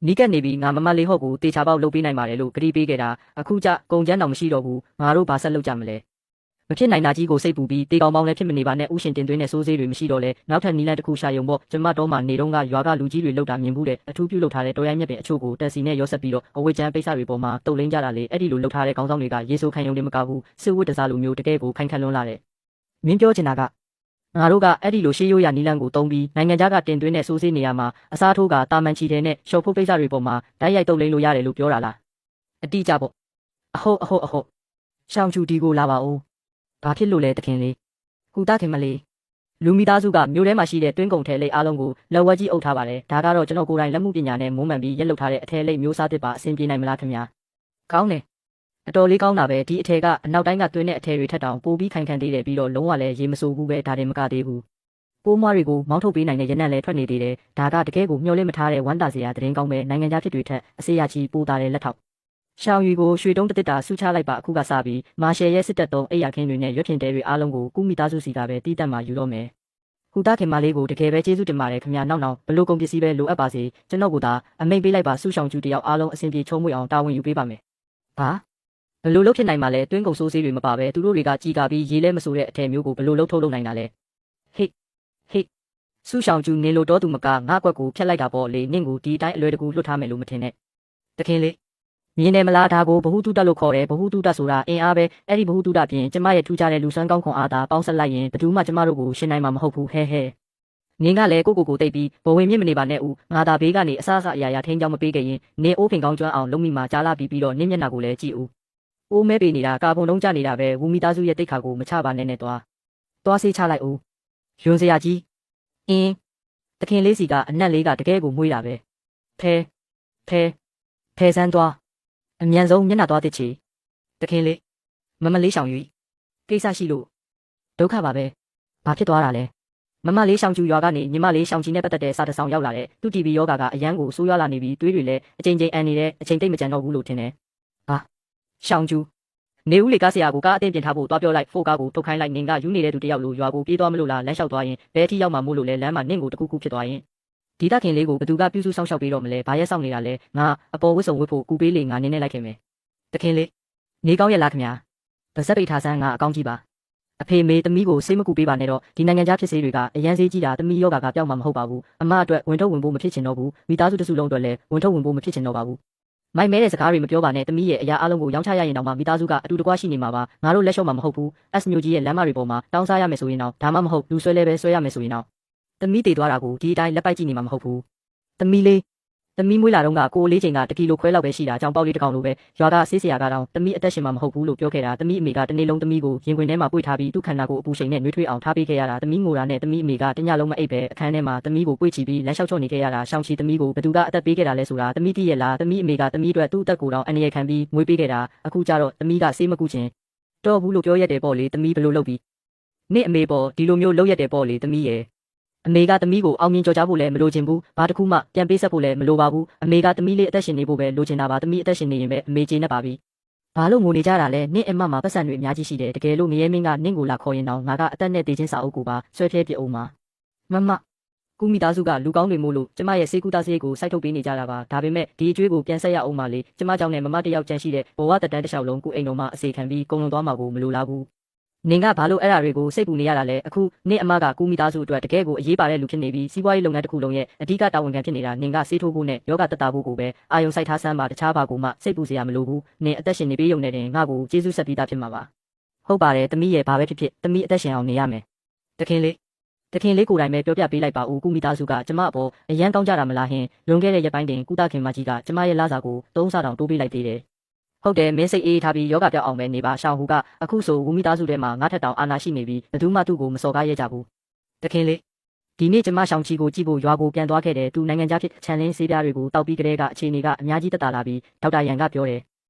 A: နီးကပ်နေပြီးငါမမလေးဟုတ်ကိုတေချာပေါက်လုပ်ပေးနိုင်ပါတယ်လို့ဂရီပေးခဲ့တာအခုကျကုန်ကျန်းတော်မရှိတော့ဘူးငါတို့ဘာဆက်လုပ်ကြမလဲမဖြစ်နိုင်တာကြီးကိုစိတ်ပူပြီးတေကောင်ပေါင်းလည်းဖြစ်မနေပါနဲ့ဥရှင်တင်သွင်းတဲ့စိုးစေးတွေမရှိတော့လဲနောက်ထပ်နီးလန်းတစ်ခုရှာယုံပေါ့ကျမတော့မှနေတော့ကရွာကလူကြီးတွေလောက်တာမြင်ဘူးတဲ့အထူးပြုလုပ်ထားတဲ့တော်ရိုင်းမြက်ပင်အချို့ကိုတက်စီနဲ့ရောဆက်ပြီးတော့အဝေးချမ်းပိတ်စတွေပေါ်မှာတုတ်လင်းကြတာလေအဲ့ဒီလိုလုပ်ထားတဲ့ခေါင်းဆောင်တွေကရေဆိုးခံယုံတယ်မကဘူးစစ်ဝတ်တစားလိုမျိုးတကယ်ကိုခိုင်ခန့်လွန်းလာတယ်မင်းပြောချင်တာကငါတို့ကအဲ့ဒီလိုရှေးရိုးရနီးလန်းကိုတုံးပြီးနိုင်ငံခြားကတင်သွင်းတဲ့စိုးစေးနေရာမှာအစားထိုးကတာမန်ချီတဲ့နဲ့ရှော်ဖို့ပိတ်စတွေပေါ်မှာတိုက်ရိုက်တုတ်လိမ့်လို့ရတယ်လို့ပြောတာလားအတိအကျပေါ့အဟုတ်ရှောင်းချူဒီကိုလာပါဦးဘာဖြစ်လို့လဲတခင်လေးဟူတာခင်မလေးလူမိသားစုကမြို့ထဲမှာရှိတဲ့တွင်းကုန်ထဲလိပ်အားလုံးကိုလက်ဝက်ကြီးအုပ်ထားပါတယ်ဒါကတော့ကျွန်တော်ကိုယ်တိုင်လက်မှုပညာနဲ့မုံမှန်ပြီးရက်လုပ်ထားတဲ့အထဲလိပ်မျိုးစားတစ်ပါအဆင်ပြေနိုင်မလားခင်ဗျာကောင်းတယ်အတော်လေးကောင်းတာပဲဒီအထဲကအနောက်တိုင်းကတွင်းတဲ့အထဲတွေထက်တောင်ပိုပြီးခိုင်ခန့်သေးတယ်ပြီးတော့လုံးဝလည်းရေမစိုးဘူးပဲဒါတင်မကသေးဘူးပိုးမွားတွေကိုမောင်းထုတ်ပေးနိုင်တဲ့ရနံ့လည်းထွက်နေသေးတယ်ဒါကတကယ်ကိုမျှော်လင့်မထားတဲ့ဝမ်းတာစရာသတင်းကောင်းပဲနိုင်ငံခြားဖြစ်တွေထက်အစေရချီပိုးတာတဲ့လက်ထောက်ရှောင်းရီကိုရွှေတုံးတစ်တာဆူချလိုက်ပါအခုကစပြီးမာရှယ်ရဲ့စစ်တပ်တုံးအိယာခင်းတွေနဲ့ရွက်ဖြင်တဲတွေအားလုံးကိုကုမိသားစုစီကပဲတီးတက်မှယူတော့မယ်ဟူတာခင်မလေးကိုတကယ်ပဲကျေးဇူးတင်ပါတယ်ခင်ဗျာနောက်ဘလို့ကုန်ပစ္စည်းပဲလိုအပ်ပါစေကျွန်တော်ကသာအမိန့်ပေးလိုက်ပါဆူရှောင်းကျူတယောက်အားလုံးအဆင်ပြေချုံးမွေအောင်တာဝန်ယူပေးပါမယ်ဘာဘလို့လုပ်ဖြစ်နိုင်မှာလဲတွင်းကုန်စိုးစေးတွေမပါပဲသူတို့တွေကကြီးကာပြီးရေးလဲမဆိုတဲ့အထည်မျိုးကိုဘလို့လုပ်ထုတ်လုပ်နိုင်တာလဲဟေ့ဆူရှောင်းကျူနေလို့တော့သူမကငါ့ကွက်ကိုဖျက်လိုက်တာပေါ့လေနင့်ကိုဒီအတိုင်းအလွယ်တကူလွတ်ထားမယ်လို့မထင်နဲ့တခင်လေးမြင်တယ်မလားဒါကိုဘဟုတုတလို့ခေါ်တယ်ဘဟုတုတဆိုတာအင်အားပဲအဲ့ဒီဘဟုတုတပြင်ကျမရဲ့ထူးခြားတဲ့လူစွမ်းကောင်းခွန်အားသာပေါင်းဆက်လိုက်ရင်ဘယ်သူမှကျမတို့ကိုရှင်းနိုင်မှာမဟုတ်ဘူးဟဲနင်းကလည်းကိုတိတ်ပြီးဘဝင်မြင့်မနေပါနဲ့ဦးငါသာဘေးကနေအဆအရာထင်းကြောင်းမပေးခဲ့ရင်နင်းအိုးဖင်ကောင်းကျွမ်းအောင်လုံးမိမှာကြားလာပြီးတော့နင်းမျက်နှာကိုလည်းကြည့်ဦးအိုးမဲပေးနေတာကာဘွန်လုံးကျနေတာပဲဝူမီသားစုရဲ့တိတ်ခါကိုမချပါနဲ့သွားဆေးချလိုက်ဦးယွန်းစရာကြီးအင်းတခင်လေးစီကအနက်လေးကတကယ်ကိုမွေးတာပဲဖဲဆန်းသွားအမြန်ဆုံးမျက်နှာသွားတစ်ချီတခင်လေးမမလေးရှောင်ယူကိစ္စရှိလို့ဒုက္ခပါပဲဘာဖြစ်သွားတာလဲမမလေးရှောင်ကျူရွာကနေညီမလေးရှောင်ချီနဲ့ပတ်သက်တဲ့စာတစောင်ရောက်လာတဲ့သူတီဗီယောဂါကအရန်ကိုဆိုးရွားလာနေပြီးတွေးတွေလည်းအချိန်အန်နေတဲ့အချိန်တိတ်မကြံတော့ဘူးလို့ထင်တယ်ဟာရှောင်ကျူနေဦးလေကားဆရာကိုကားအတင်းပြင်ထားဖို့တွားပြောလိုက်ဖိုကားကိုထုတ်ခိုင်းလိုက်နင်ကယူနေတဲ့သူတယောက်လိုရွာကိုပြေးသွားမလို့လားလမ်းလျှောက်သွားရင်ဘယ်အထိရောက်မှမို့လို့လဲလမ်းမှာနင့်ကိုတခုခုဖြစ်သွားရင်ဒီတခင်လေးကိုဘသူကပြုစုစောင့်ရှောက်ပေးတော့မလဲဘာရဲစောင့်နေတာလဲငါအပေါ်ဝစ်စုံဝစ်ဖို့ကူပေးလေငါနင်းနေလိုက်ခင်မယ်တခင်လေးနေကောင်းရလားခင်ဗျာဗဇက်ပိတ်ထားဆန်းငါအကောင်းကြီးပါအဖေမေသမီးကိုစိတ်မကူပေးပါနဲ့တော့ဒီနိုင်ငံခြားဖြစ်စေတွေကအရန်စေးကြီးတာသမီးယောဂါကပျောက်မှာမဟုတ်ပါဘူးအမအတွက်ဝင်ထုတ်ဝင်ဖို့မဖြစ်ချင်တော့ဘူးမိသားစုတစုလုံးအတွက်လည်းဝင်ထုတ်ဝင်ဖို့မဖြစ်ချင်တော့ပါဘူးမိုက်မဲတဲ့စကားတွေမပြောပါနဲ့သမီးရဲ့အရာအလုံးကိုရောင်းချရရင်တော့မှမိသားစုကအတူတကွရှိနေမှာပါငါတို့လက်လျှော့မှာမဟုတ်ဘူး S မျိုးကြီးရဲ့လမ်းမတွေပေါ်မှာတောင်းစားရမယ်ဆိုရင်တော့ဒါမှမဟုတ်လူဆွဲလဲပဲဆွဲရမယ်ဆိုရင်တော့သမီးတည်သွားတာကိုဒီအတိုင်းလက်ပိုက်ကြည့်နေမှာမဟုတ်ဘူးသမီးမွေးလာတော့ကကိုလေးချိန်က1ကီလိုခွဲလောက်ပဲရှိတာကြောင်ပေါက်လေးတစ်ကောင်လိုပဲရွာကဆေးဆရာကတော့သမီးအသက်ရှင်မှာမဟုတ်ဘူးလို့ပြောခဲ့တာသမီးအမေကတနေ့လုံးသမီးကိုရင်ခွင်ထဲမှာပွေ့ထားပြီးသူ့ခန္ဓာကိုယ်အပူချိန်နဲ့နှွေးထွေးအောင်ထားပေးခဲ့ရတာသမီးငိုတာနဲ့သမီးအမေကတညလုံးမအိပ်ပဲအခန်းထဲမှာသမီးကိုပွေ့ချီပြီးလမ်းလျှောက်ချော့နေခဲ့ရတာရှောင်းချီသမီးကိုဘသူကအသက်ပေးခဲ့တာလဲဆိုတာသမီးတည့်ရလားသမီးအမေကသမီးအတွက်သူ့အသက်ကိုတော့အနေရခံပြီးမွေးပေးခဲ့တာအခုကျတော့သမီးကဆေးမကုချင်တော့ဘူးလို့ပြောရတယ်ပေါ့လေသမီးဘလို့လုပ်ပြီးနေ့အမေပေါ့ဒီလိုမျိုးလုပ်ရတယ်ပေါ့လေသမီးရဲ့အမေကသမီးကိုအောင်မြင်ကြော်ကြားဖို့လည်းမလိုချင်ဘူးဘာတစ်ခုမှပြန်ပေးဆက်ဖို့လည်းမလိုပါဘူးအမေကသမီးလေးအသက်ရှင်နေဖို့ပဲလိုချင်တာပါသမီးအသက်ရှင်နေရင်ပဲအမေကျေနပ်ပါပြီဘာလို့ငိုနေကြတာလဲနင့်အမမှာပတ်စံတွေအများကြီးရှိတယ်တကယ်လို့ငရဲမင်းကနင့်ကိုလာခေါ်ရင်တော့ငါကအသက်နဲ့တည်ချင်းစာအုပ်ကိုပါဆွဲဖြဲပြအောင်ပါမကုမိသားစုကလူကောင်းတွေမို့လို့ကျမရဲ့စေကူတာစရိတ်ကိုစိုက်ထုတ်ပေးနေကြတာပါဒါပေမဲ့ဒီအကျွေးကိုပြန်ဆက်ရအောင်ပါလေကျမကြောင့်နဲ့မမတယောက်ကြံရှိတဲ့ဘဝတတန်းတစ်လျှောက်လုံးကိုအိမ်တော်မှာအစေခံပြီးကုံလွန်သွားမှာကိုမလိုလားဘူးနင်ကဘာလို့အဲ့ဓာတွေကိုစိတ်ပူနေရတာလဲအခုနင့်အမကကူမိသားစုအတွက်တကယ်ကိုအရေးပါတဲ့လူဖြစ်နေပြီးစီးပွားရေးလုပ်ငန်းတစ်ခုလုံးရဲ့အဓိကတာဝန်ခံဖြစ်နေတာနင်ကစေးထိုးဖို့နဲ့ယောဂတတဖို့ကိုပဲအာယုံစိုက်ထားစမ်းပါတခြားဘာကိုမှစိတ်ပူစရာမလိုဘူးနင်အသက်ရှင်နေပေးရုံနဲ့တင်ငါ့ကိုကျေးဇူးဆက်ပြီးသားဖြစ်မှာပါ ဟုတ်ပါတယ်သမီးရဲ့ဘာပဲဖြစ်ဖြစ်သမီးအသက်ရှင်အောင်နေရမယ်တခင်လေးကိုယ်တိုင်ပဲပြောပြပေးလိုက်ပါဦးကုမိသားစုကကျမအပေါ်အရန်ကောင်းကြတာမလားဟင်လွန်ခဲ့တဲ့ရက်ပိုင်းတင်ကုသခင်မကြီးကကျမရဲ့လစာကို3ဆတောင်တိုးပေးလိုက်သေးတယ်ဟုတ်တယ်မင်းစိတ်အေးထားပြီးယောဂပြောက်အောင်ပဲနေပါရှောင်းဟူကအခုဆိုဝူမိသားစုထဲမှာငါထက်တောင်အာနာရှိနေပြီးဘယ်သူမှသူ့ကိုမစော်ကားရဲကြဘူးတခင်လေးဒီနေ့ကျမရှောင်းချီကိုကြည့်ဖို့ရွာကိုပြန်သွားခဲ့တယ်သူနိုင်ငံခြားဖြစ်ချန်လင်းဆေးပြားတွေကိုတောက်ပြီးကလေးကအခြေအနေကအများကြီးတက်တာလာပြီးဒေါက်တာရန်ကပြောတယ်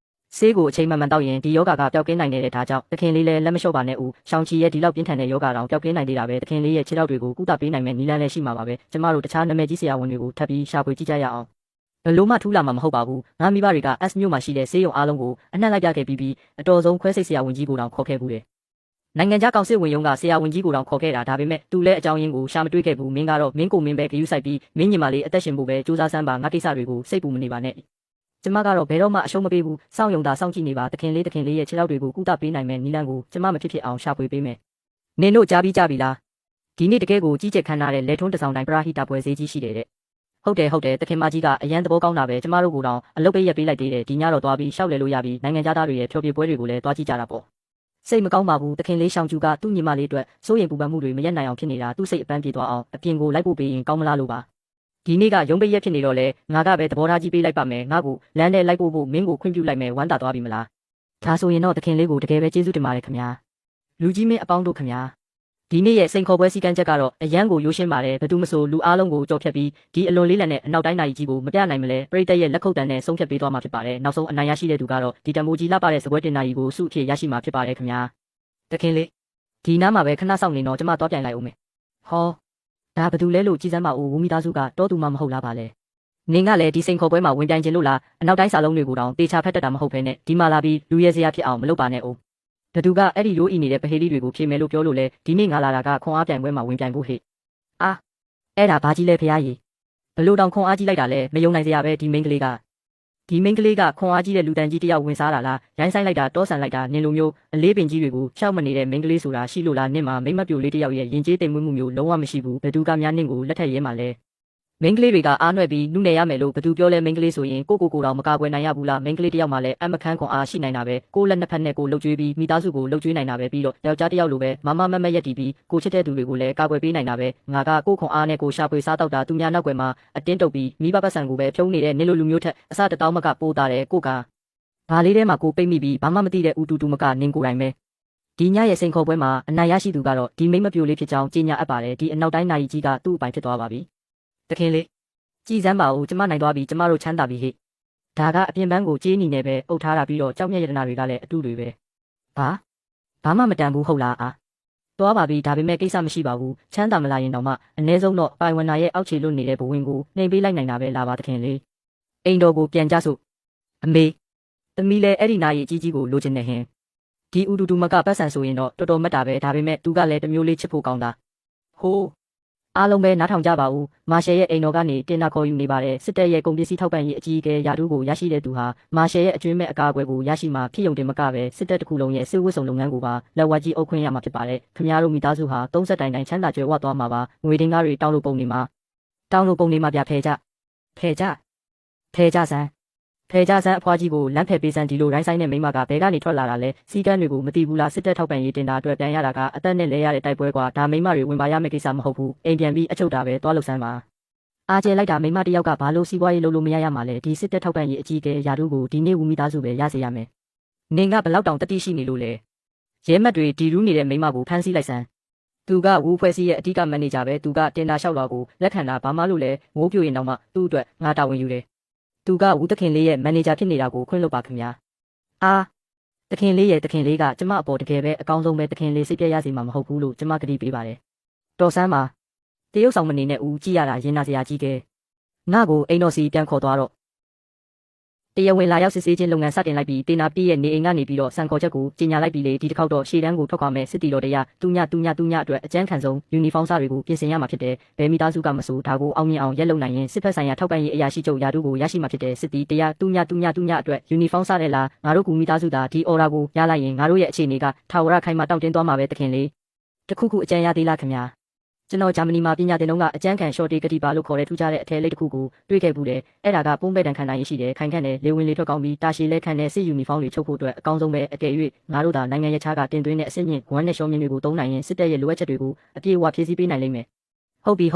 A: ဆေးကိုအချိန်မှန်တောက်ရင်ဒီယောဂကပျောက်ကင်းနိုင်တဲ့ဒါကြောင့်တခင်လေးလည်းလက်မလျှော့ပါနဲ့ဦးရှောင်းချီရဲ့ဒီလောက်ပြင်းထန်တဲ့ယောဂတောင်ပျောက်ကင်းနိုင်သေးတာပဲတခင်လေးရဲ့ခြေထောက်တွေကိုကုသပေးနိုင်မဲ့နည်းလမ်းလည်းရှိမှာပါပဲကျမတို့တခြားနာမည်ကြီးဆရာဝန်တွေကိုထပ်ပြီးရှာဖွေကြည့်ကြရအောင်ဘလို့မှထူးလာမှာမဟုတ်ပါဘူးငါမိဘတွေက S မြို့မှာရှိတဲ့ဆေးရုံအားလုံးကိုအနှံ့လိုက်ပြခဲ့ပြီးအတော်ဆုံးခွဲစိတ်ဆရာဝန်ကြီးကိုတောင်ခေါ်ခဲ့ဘူးတယ်နိုင်ငံခြားကောင်စစ်ဝင်ရုံးကဆရာဝန်ကြီးကိုတောင်ခေါ်ခဲ့တာဒါပေမဲ့သူလည်းအကြောင်းရင်းကိုရှာမတွေ့ခဲ့ဘူးမင်းကတော့မင်းကိုမင်းပဲဂရုစိုက်ပြီးမင်းညီမလေးအသက်ရှင်ဖို့ပဲစူးစမ်းစမ်းပါငါကိစ္စတွေကိုစိတ်ပူမနေပါနဲ့ကျမကတော့ဘယ်တော့မှအရှုံးမပေးဘူးစောင့်ယုံတာစောင့်ကြည့်နေပါတခင်လေးရဲ့ခြေထောက်တွေကိုကုသပေးနိုင်မဲ့နီလန်းကိုကျမမဖြစ်အောင်ရှာဖွေပေးမယ်နင်တို့ကြားပြီးလားဒီနေ့တကယ်ကိုကြီးကျယ်ခမ်းနားတဲ့လက်ထွန်းတစောင်းတိုင်းပရာဟိတာပွဲဈေးကြီးရှိတယ်တဲ့ဟုတ်တယ်တခင်မကြီးကအရန်သဘောကောင်းတာပဲကျမတို့ကိုတောင်အလုပ်ပေးရက်ပေးလိုက်သေးတယ်ဒီညတော့သွားပြီးရှောက်လေလို့ရပြီးနိုင်ငံသားတွေရဲ့ဖြောပြပွဲတွေကိုလည်းသွားကြည့်ကြတာပေါ့စိတ်မကောင်းပါဘူးတခင်လေးရှောင်းကျူကသူ့ညီမလေးအတွက်စိုးရိမ်ပူပန်မှုတွေမရက်နိုင်အောင်ဖြစ်နေတာသူ့စိတ်အပန်းပြေသွားအောင်အပြင်ကိုလိုက်ဖို့ပေးရင်ကောင်းမလားလို့ပါဒီနေ့ကရုံးပိတ်ရက်ဖြစ်နေတော့လေငါကပဲသဘောထားကြီးပေးလိုက်ပါမယ်ငါကိုလမ်းထဲလိုက်ဖို့မင်းကိုခွင့်ပြုလိုက်မယ်ဝမ်းသာသွားပြီမလားဒါဆိုရင်တော့တခင်လေးကိုတကယ်ပဲကျေးဇူးတင်ပါတယ်ခင်ဗျာလူကြီးမင်းအပေါင်းတို့ခင်ဗျာဒီနေ့ရဲ့စိန်ခေါ်ပွဲစည်းကမ်းချက်ကတော့အရန်ကိုရိုးရှင်းပါတယ်ဘယ်သူမဆိုလူအားလုံးကိုကြော်ဖြတ်ပြီးဒီအလွန်လေးလံနဲ့အနောက်တိုင်းနိုင်ကြီးကိုမပြနိုင်မလဲပရိသတ်ရဲ့လက်ခုပ်တန်းနဲ့ဆုံးဖြတ်ပေးသွားမှာဖြစ်ပါတယ်နောက်ဆုံးအနိုင်ရရှိတဲ့သူကတော့ဒီတမိုကြီးလှပတဲ့စပွဲတင်နိုင်ကြီးကိုစုအဖြစ်ရရှိမှာဖြစ်ပါတယ်ခင်ဗျာတခင်လေးဒီနားမှာပဲခဏဆောင်နေတော့ကျမသွားပြန်လိုက်ဦးမယ်ဟောဒါဘယ်သူလဲလို့ကြည်စမ်းပါဦးဝူမိသားစုကတော့သူမှမဟုတ်လားပါလဲနင်ကလည်းဒီစိန်ခေါ်ပွဲမှာဝင်ပြိုင်ခြင်းလို့လားအနောက်တိုင်းစာလုံးတွေကိုတောင်တေချာဖက်တတ်တာမဟုတ်ဘဲနဲ့ဒီမှာလာပြီးလူရဲစရာဖြစ်အောင်မလုပ်ပါနဲ့ဦးဘသူကအဲ့ဒီရိုးအီနေတဲ့ပဟေးလေးတွေကိုဖြေမယ်လို့ပြောလို့လဲဒီနေ့ငါလာတာကခွန်အားပြိုင်ပွဲမှာဝင်ပြိုင်ဖို့ဟဲ့အာအဲ့ဒါဘာကြီးလဲဖရားကြီးဘလို့တောင်ခွန်အားကြီးလိုက်တာလဲမယုံနိုင်စရာပဲဒီမိန်းကလေးကခွန်အားကြီးတဲ့လူတန်းကြီးတယောက်ဝင်စားတာလားရိုင်းဆိုင်လိုက်တာတောဆန်လိုက်တာနင်လိုမျိုးအလေးပင်ကြီးတွေကိုရှောက်မနေတဲ့မိန်းကလေးဆိုတာရှိလို့လားနင့်မှာမိမ့်မပြိုလေးတယောက်ရဲ့ရင်ကျေးတိမ်မွေးမှုမျိုးလုံးဝမရှိဘူးဘသူကများနင့်ကိုလက်ထက်ရဲမှာလဲမိန်းကလေးတွေကအားနှွဲ့ပြီးနုနယ်ရမယ်လို့ဘသူပြောလဲမိန်းကလေးဆိုရင်ကိုတော့မကာကွယ်နိုင်ရဘူးလားမိန်းကလေးတယောက်မှလည်းအမခန်းခွန်အားရှိနိုင်တာပဲကိုလက်နှစ်ဖက်နဲ့ကိုလှုပ်ကြွေးပြီးမိသားစုကိုလှုပ်ကြွေးနိုင်တာပဲပြီးတော့ယောက်ျားတယောက်လိုပဲမမရက်တီးပြီးကိုချစ်တဲ့သူတွေကိုလည်းကာကွယ်ပေးနိုင်တာပဲငါကကိုခွန်အားနဲ့ကိုရှာဖွေစားတော့တာသူများနောက်ွယ်မှာအတင်းတုပ်ပြီးမိဘပတ်စံကိုပဲဖြုံးနေတဲ့နင်လိုလူမျိုးထက်အစတတောင်းမကပိုးတာတယ်ကိုကဘာလေးထဲမှာကိုပိတ်မိပြီးဘာမှမသိတဲ့ဦးတူမကနင်ကိုယ်တိုင်ပဲဒီညရဲ့စိန်ခေါ်ပွဲမှာအနိုင်ရရှိသူကတော့ဒီမိမ့်မပြိုလေးဖြစ်ကြောင်းကြေညာအပ်ပါတယ်ဒီအနောက်တိုင်းနိုင်ကြီးကသူ့အပိုင်ဖြစ်သွားပါပြီတခင်လေးကြည်စမ်းပါဦးကျမနိုင်သွားပြီကျမတို့ချမ်းသာပြီဟဲ့ဒါကအပြင်ပန်းကိုကြေးနီနဲ့ပဲအုပ်ထားတာပြီးတော့ကြောက်မြတ်ရတနာတွေကလည်းအတူတွေပဲဘာမှမတန်ဘူးဟုတ်လားသွားပါပြီဒါပေမဲ့ကိစ္စမရှိပါဘူးချမ်းသာမလာရင်တော့မှအ ਨੇ ဆုံးတော့ပိုင်ဝန်နာရဲ့အောက်ခြေလွတ်နေတဲ့ဘဝင်ကိုနှိမ်ပေးလိုက်နိုင်တာပဲလာပါတခင်လေးအိမ်တော်ကိုပြန်ကြစို့အမေသမီးလည်းအဲ့ဒီနာရီအကြီးကြီးကိုလိုချင်နေဟင်ဒီဥတူမကပတ်စံဆိုရင်တော့တော်တော်မတ်တာပဲဒါပေမဲ့သူကလည်းတမျိုးလေးချစ်ဖို့ကောင်းတာဟိုးအားလုံးပဲနားထောင်ကြပါဦးမာရှယ်ရဲ့အိမ်တော်ကနေတင်တာခေါ်ယူနေပါတယ်စစ်တပ်ရဲ့ကုန်ပစ္စည်းထောက်ပံ့ရေးအကြီးအကဲယာတူးကိုရရှိတဲ့သူဟာမာရှယ်ရဲ့အကျွမ်းမဲ့အကာအကွယ်ကိုရရှိမှာဖြစ်ုံတင်မကပဲစစ်တပ်တစ်ခုလုံးရဲ့စစ်ဝတ်စုံလုပ်ငန်းကိုပါလက်ဝါးကြီးအုပ်ခွင့်ရမှာဖြစ်ပါတယ်ခင်ဗျားတို့မိသားစုဟာ30တိုင်ချမ်းသာကြွယ်ဝသွားမှာပါငွေဒင်းကားတွေတောင်းလို့ပုံနေမှာပြဖယ်ကြစမ်းအဖွားကြီးကိုလမ်းဖယ်ပေးစမ်းဒီလိုရိုင်းဆိုင်တဲ့မိမကဘဲကနေထွက်လာတာလဲစီကန်းတွေကိုမသိဘူးလားစစ်တပ်ထောက်ပံ့ရေးတင်တာအတွက်ပြန်ရတာကအသက်နဲ့လဲရတဲ့တိုက်ပွဲကွာဒါမိမတွေဝင်ပါရမယ့်ကိစ္စမဟုတ်ဘူးအိမ်ပြန်ပြီးအချုပ်တာပဲတွားလို့စမ်းပါအားကျဲလိုက်တာမိမတယောက်ကဘာလို့စီးပွားရေးလုပ်လို့မရမှာလဲဒီစစ်တပ်ထောက်ပံ့ရေးအကြီးအကဲယာတူးကိုဒီနေ့ဝူမိသားစုပဲရစေရမယ်နင်ကဘလောက်တောင်တတိရှိနေလို့လဲရဲမတ်တွေဒီရူးနေတဲ့မိမကိုဖမ်းဆီးလိုက်စမ်းသူကဝူဖွဲ့စည်းရဲ့အဓိကမန်နေဂျာပဲသူကတင်တာလျှောက်လွှာကိုလက်ခံတာဘာမှလို့လဲငိုးပြိုရင်တော့မှသူ့အတွက်ငါတာဝန်ယူတယ်သူကဝူတခင်လေးရဲ့မန်နေဂျာဖြစ်နေတာကိုခွင့်လွှတ်ပါခင်ဗျာတခင်လေးကကျမအပေါ်တကယ်ပဲအကောင်းဆုံးပဲတခင်လေးစိတ်ပြည့်ရစေမှာမဟုတ်ဘူးလို့ကျမကတိပေးပါတယ်တော်ဆန်းပါတရုတ်ဆောင်မနေနဲ့ဦးကြည့်ရတာရင်နာစရာကြီးကဲငါ့ကိုအိမ်တော်စီပြန်ခေါ်သွားတော့တရားဝင်လာရောက်စစ်ဆေးခြင်းလုပ်ငန်းစတင်လိုက်ပြီးတေနာပြည့်ရဲ့နေအိမ်ကနေပြီးတော့စံခေါ်ချက်ကိုကြီးညာလိုက်ပြီးလေဒီတစ်ခေါက်တော့ရှေ့တန်းကိုထွက်ခွာမယ်စစ်တီတော်တရားတူညအတွက်အကျန်းခံဆုံးယူနီဖောင်းစားတွေကိုပြင်ဆင်ရမှာဖြစ်တယ်ဘယ်မိသားစုကမဆိုဒါကိုအောင်မြင်အောင်ရက်လုံနိုင်ရင်စစ်ဖက်ဆိုင်ရာထောက်ပံ့ရေးအရာရှိချုပ်ယာတုကိုရရှိမှာဖြစ်တယ်စစ်တီတရားတူညအတွက်ယူနီဖောင်းစားတဲ့လားငါတို့ကူမိသားစုသာဒီအော်ရာကိုရလိုက်ရင်ငါတို့ရဲ့အခြေအနေကထာဝရခိုင်မာတောင့်တင်းသွားမှာပဲတခင်လေးတခုခုအကျန်းရသေးလားခင်ဗျာ ကျွန်တော်ဂျာမနီမှာပညာသင်တုန်းကအကျန်းခံရှော့တေကတိပါလို့ခေါ်တဲ့ထူးခြားတဲ့အထည်လိပ်တစ်ခုကိုတွေ့ခဲ့ဘူးတယ်အဲ့ဒါကပုံးပဲ့တန်ခံနိုင်ရရှိတယ်ခိုင်ခန့်တယ်လေဝင်လေထွက်ကောင်းပြီးတာရှည်လဲခန့်တဲ့စစ်ယူနီဖောင်းတွေချုပ်ဖို့အတွက်အကောင်းဆုံးပဲအကယ်၍ငါတို့သာနိုင်ငံရခြားကတင်သွင်းတဲ့အဆင့်မြင့်ဂွမ်းနဲ့ရှော့မြင့်တွေကိုသုံးနိုင်ရင်စစ်တပ်ရဲ့လိုအပ်ချက်တွေကိုအပြည့်အဝဖြည့်ဆည်းပေးနိုင်လိမ့်မယ်ဟုတ်ပြီ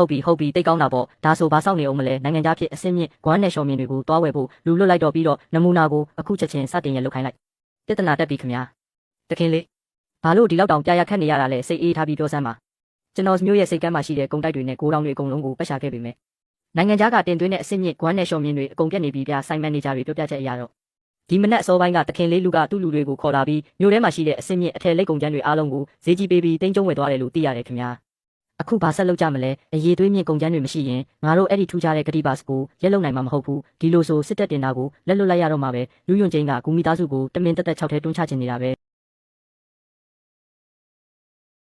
A: တိတ်ကောင်းတာပေါ့ဒါဆိုဘာစောင့်နေအောင်မလဲနိုင်ငံခြားဖြစ်အဆင့်မြင့်ဂွမ်းနဲ့ရှော့မြင့်တွေကိုတွားဝယ်ဖို့လူလွတ်လိုက်တော့ပြီးတော့နမူနာကိုအခုချက်ချင်းစတင်ရလုပ်ခိုင်းလိုက်ပြဿနာတက်ပြီခင်ဗျာတခင်လေးဘာလို့ဒီလောက်တောင်ပြရခတ်နေရတာလဲစိတ်အေးထားပြီးပြောစမ်းပါကျွန်တော်မျိုးရဲ့စိတ်ကမ်းမှာရှိတဲ့ဂုံတိုက်တွေနဲ့ဂိုးတောင်တွေအကုန်လုံးကိုပတ်ရှာခဲ့ပေမဲ့နိုင်ငံခြားကတင်သွင်းတဲ့အဆင့်မြင့်ဂွမ်းနဲ့ရှော့မြင့်တွေအကုန်ပြတ်နေပြီဗျာဆိုင်မန်နေဂျာတွေပြောပြချက်အရတော့ဒီမနက်အစောပိုင်းကတခင်လေးလူကသူ့လူတွေကိုခေါ်လာပြီးမြို့ထဲမှာရှိတဲ့အဆင့်မြင့်အထည်လိပ်ကုန်ကျန်းတွေအားလုံးကိုဈေးကြီးပေးပြီးတင်းကျုံဝယ်သွားတယ်လို့သိရတယ်ခင်ဗျာအခုဘာဆက်လုပ်ကြမလဲအရေးသွေးမြင့်ကုန်ကျန်းတွေမရှိရင်ငါတို့အဲ့ဒီထူးခြားတဲ့ဂတိပါစကိုရက်လုံနိုင်မှာမဟုတ်ဘူးဒီလိုဆိုစစ်တပ်တင်တာကိုလက်လွတ်လိုက်ရတော့မှာပဲလူယွန်ချင်းကဂူမီသားစုကိုတမင်တက်တက်6ထဲတွန်းချချင်နေတာပဲ